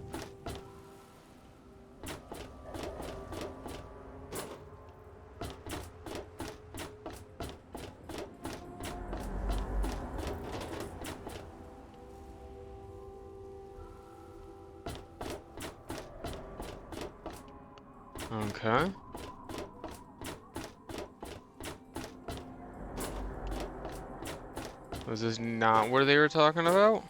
[SPEAKER 1] Okay. Was this not where they were talking about?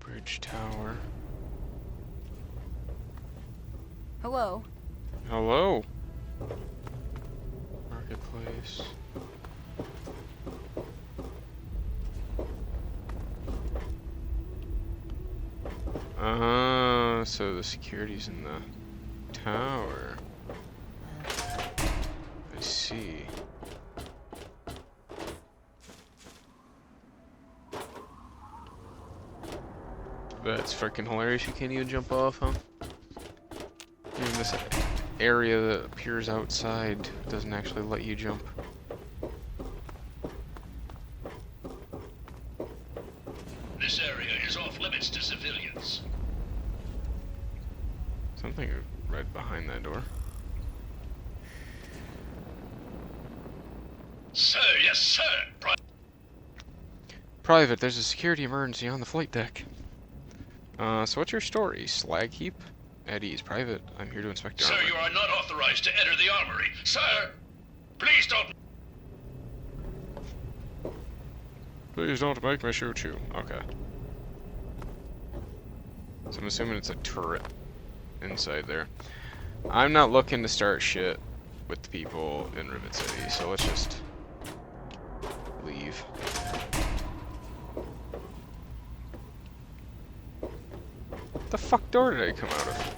[SPEAKER 1] Bridge tower.
[SPEAKER 10] Hello.
[SPEAKER 1] Hello. Marketplace. So the security's in the tower. I see. That's freaking hilarious. You can't even jump off, huh? Even this area that appears outside doesn't actually let you jump.
[SPEAKER 15] This area is off limits to civilians.
[SPEAKER 1] Something right behind that door.
[SPEAKER 15] Sir, yes, sir.
[SPEAKER 1] Private, there's a security emergency on the flight deck. So what's your story? Slag heap? At ease. Private, I'm here to inspect your
[SPEAKER 15] Sir,
[SPEAKER 1] armor.
[SPEAKER 15] you are not authorized to enter the armory. Sir, please don't.
[SPEAKER 1] Please don't make me shoot you. Okay. So I'm assuming it's a turret inside there. I'm not looking to start shit with the people in Rivet City, so let's just leave. What the fuck door did I come out of?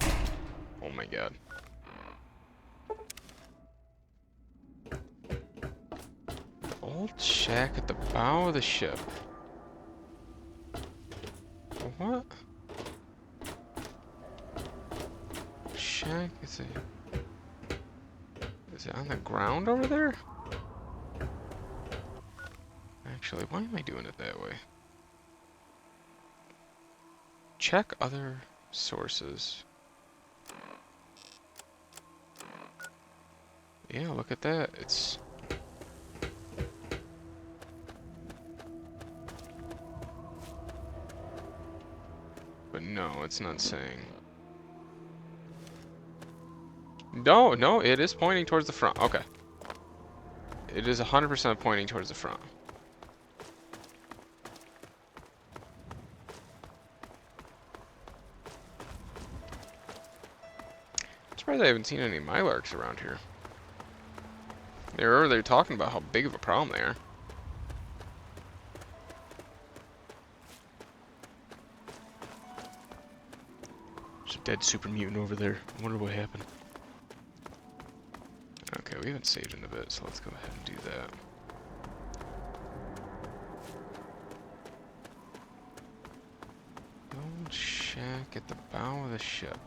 [SPEAKER 1] Oh my god. The old shack at the bow of the ship. What? Shack? Is it on the ground over there? Actually, why am I doing it that way? Check other sources. Yeah, look at that. It's... But no, it's not saying. No, it is pointing towards the front. Okay. It is 100% pointing towards the front. It's surprised I haven't seen any Mylarks around here. They're talking about how big of a problem they are. There's a dead super mutant over there. I wonder what happened. Okay, we haven't saved in a bit, so let's go ahead and do that. Old shack at the bow of the ship.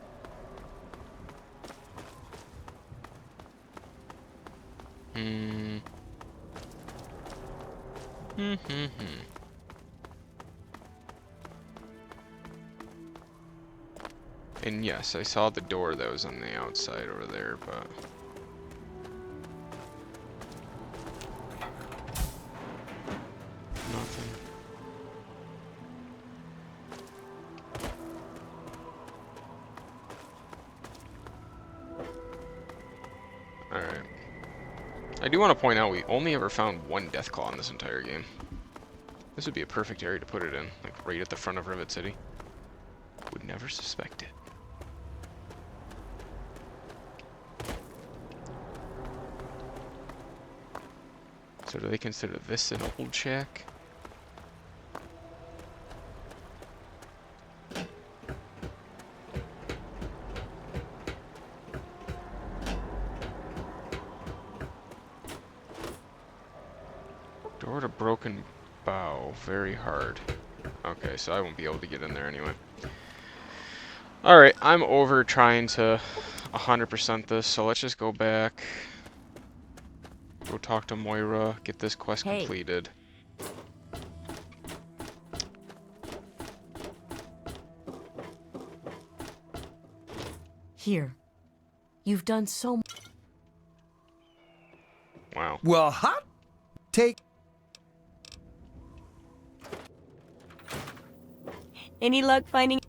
[SPEAKER 1] And yes, I saw the door that was on the outside over there, but... nothing. Alright. I do want to point out we only ever found one Deathclaw in this entire game. This would be a perfect area to put it in, like right at the front of Rivet City. Would never suspect it. So do they consider this an old shack? Door to broken bow, very hard. Okay, so I won't be able to get in there anyway. Alright, I'm over trying to 100% this, so let's just go back. Go talk to Moira, get this quest completed.
[SPEAKER 4] Here. You've done so much.
[SPEAKER 1] Wow.
[SPEAKER 8] Well, hot take.
[SPEAKER 4] Any luck finding...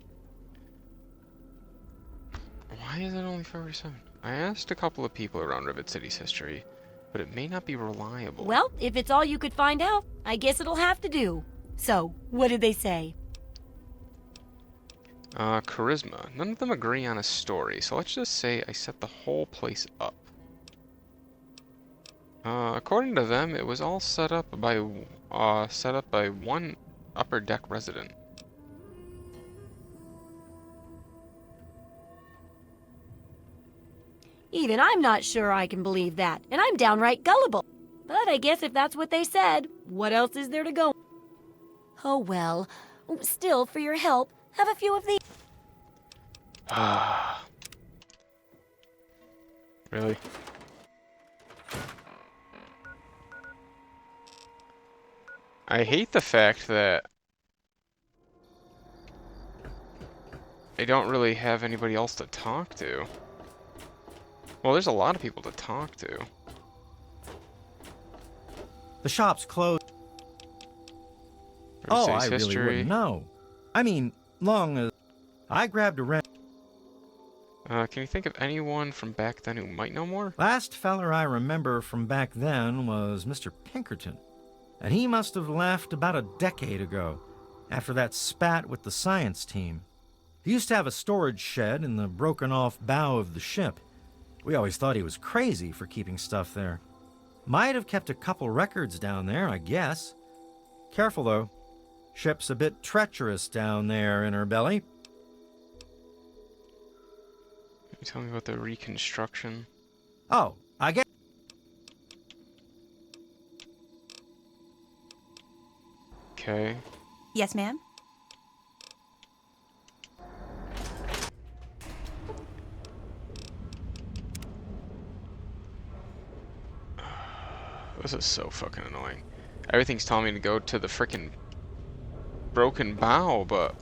[SPEAKER 1] Why is it only 5%? I asked a couple of people around Rivet City's history, but it may not be reliable.
[SPEAKER 4] Well, if it's all you could find out, I guess it'll have to do. So, what did they say?
[SPEAKER 1] Charisma. None of them agree on a story, so let's just say I set the whole place up. According to them, it was all set up by one upper deck resident.
[SPEAKER 4] Even I'm not sure I can believe that, and I'm downright gullible. But I guess if that's what they said, what else is there to go? Oh well. Still, for your help, have a few of these.
[SPEAKER 1] Really? I hate the fact that I don't really have anybody else to talk to. Well, there's a lot of people to talk to.
[SPEAKER 5] The shop's closed. Oh, I really wouldn't know. I mean, long as I grabbed a rent.
[SPEAKER 1] Can you think of anyone from back then who might know more?
[SPEAKER 5] Last feller I remember from back then was Mr. Pinkerton. And he must have left about a decade ago, after that spat with the science team. He used to have a storage shed in the broken-off bow of the ship. We always thought he was crazy for keeping stuff there. Might have kept a couple records down there, I guess. Careful, though. Ship's a bit treacherous down there in her belly.
[SPEAKER 1] Can you tell me about the reconstruction?
[SPEAKER 5] Oh, I guess.
[SPEAKER 1] Okay.
[SPEAKER 10] Yes, ma'am?
[SPEAKER 1] This is so fucking annoying. Everything's telling me to go to the frickin' broken bow, but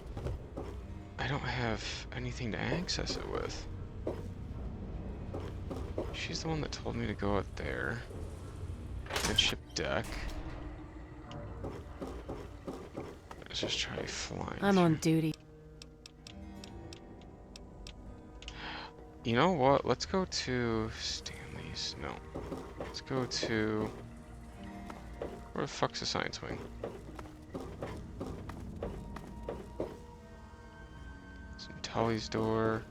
[SPEAKER 1] I don't have anything to access it with. She's the one that told me to go out there. Midship deck. Let's just try flying.
[SPEAKER 4] I'm on duty.
[SPEAKER 1] You know what? Let's go to Stanley's. No. Let's go to... Where the fuck's the science wing? It's in Tully's door.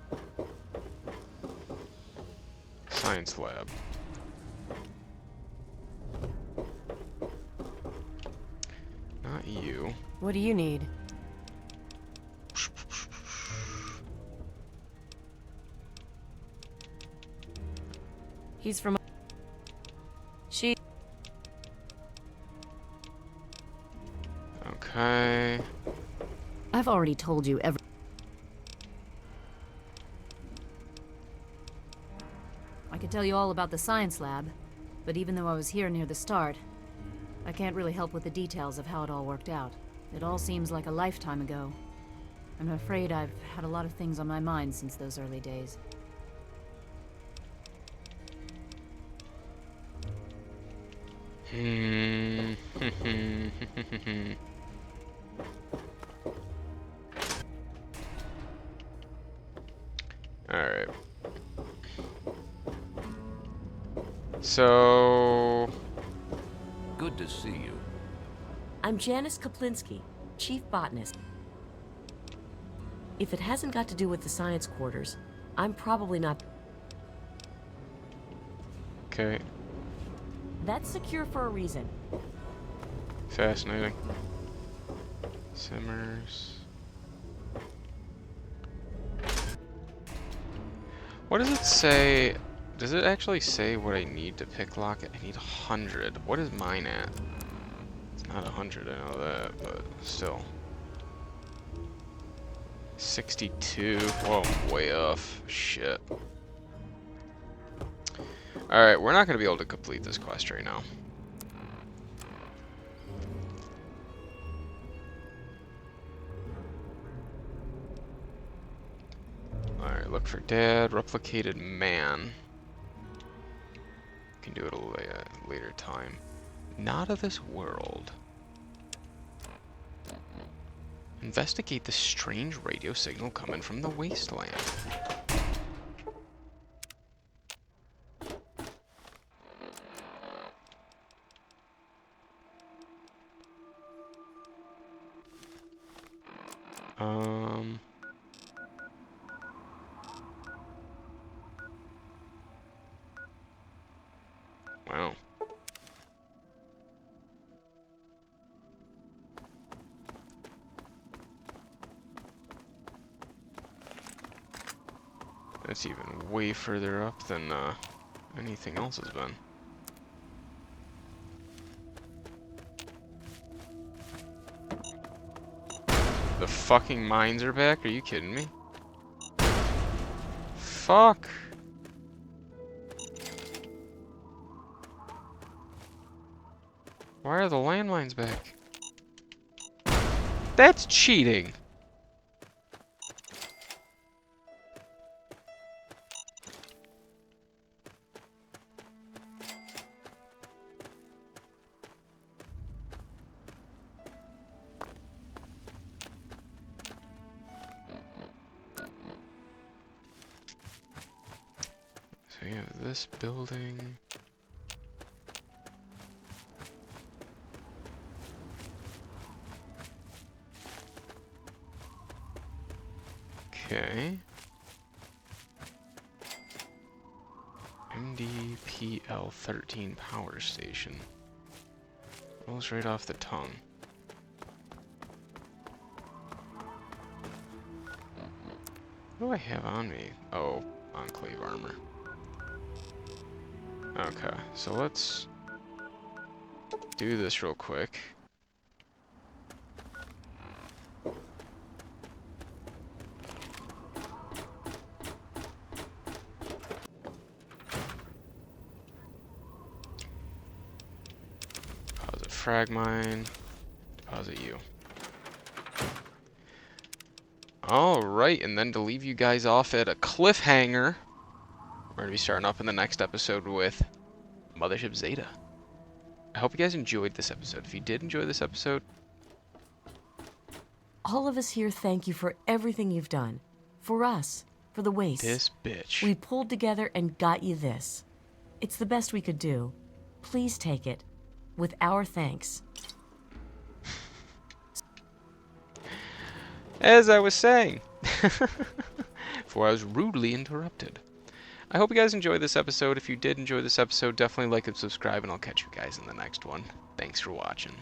[SPEAKER 1] science lab. Not you.
[SPEAKER 16] What do you need? He's from... She...
[SPEAKER 1] Okay.
[SPEAKER 14] I've already told you every... I could tell you all about the science lab, but even though I was here near the start, I can't really help with the details of how it all worked out. It all seems like a lifetime ago. I'm afraid I've had a lot of things on my mind since those early days.
[SPEAKER 1] Alright. So...
[SPEAKER 9] Good to see you.
[SPEAKER 4] I'm Janice Kaplinsky, Chief Botanist. If it hasn't got to do with the science quarters, I'm probably not...
[SPEAKER 1] Okay.
[SPEAKER 4] That's secure for a reason.
[SPEAKER 1] Fascinating. Simmers. What does it say? Does it actually say what I need to pick lock it? I need 100. What is mine at? It's not 100, I know that, but still. 62. Whoa, I'm way off. Shit. Alright, we're not going to be able to complete this quest right now. Alright, look for Dad, replicated man. Can do it at a later time. Not of this world. Investigate the strange radio signal coming from the wasteland. Wow. That's even way further up than anything else has been. The fucking mines are back? Are you kidding me? Fuck. Why are the landmines back? That's cheating. So we have this building. Okay. MDPL-13 power station. Rolls right off the tongue. What do I have on me? Oh, Enclave armor. Okay, so let's do this real quick. Deposit frag mine. Deposit you. Alright, and then to leave you guys off at a cliffhanger, we're going to be starting up in the next episode with Mothership Zeta. I hope you guys enjoyed this episode. If you did enjoy this episode,
[SPEAKER 4] All of us here thank you for everything you've done. For us. For the waste.
[SPEAKER 1] this bitch.
[SPEAKER 4] We pulled together and got you this. It's the best we could do. Please take it. With our thanks.
[SPEAKER 1] As I was saying, before I was rudely interrupted. I hope you guys enjoyed this episode. If you did enjoy this episode, definitely like and subscribe, and I'll catch you guys in the next one. Thanks for watching.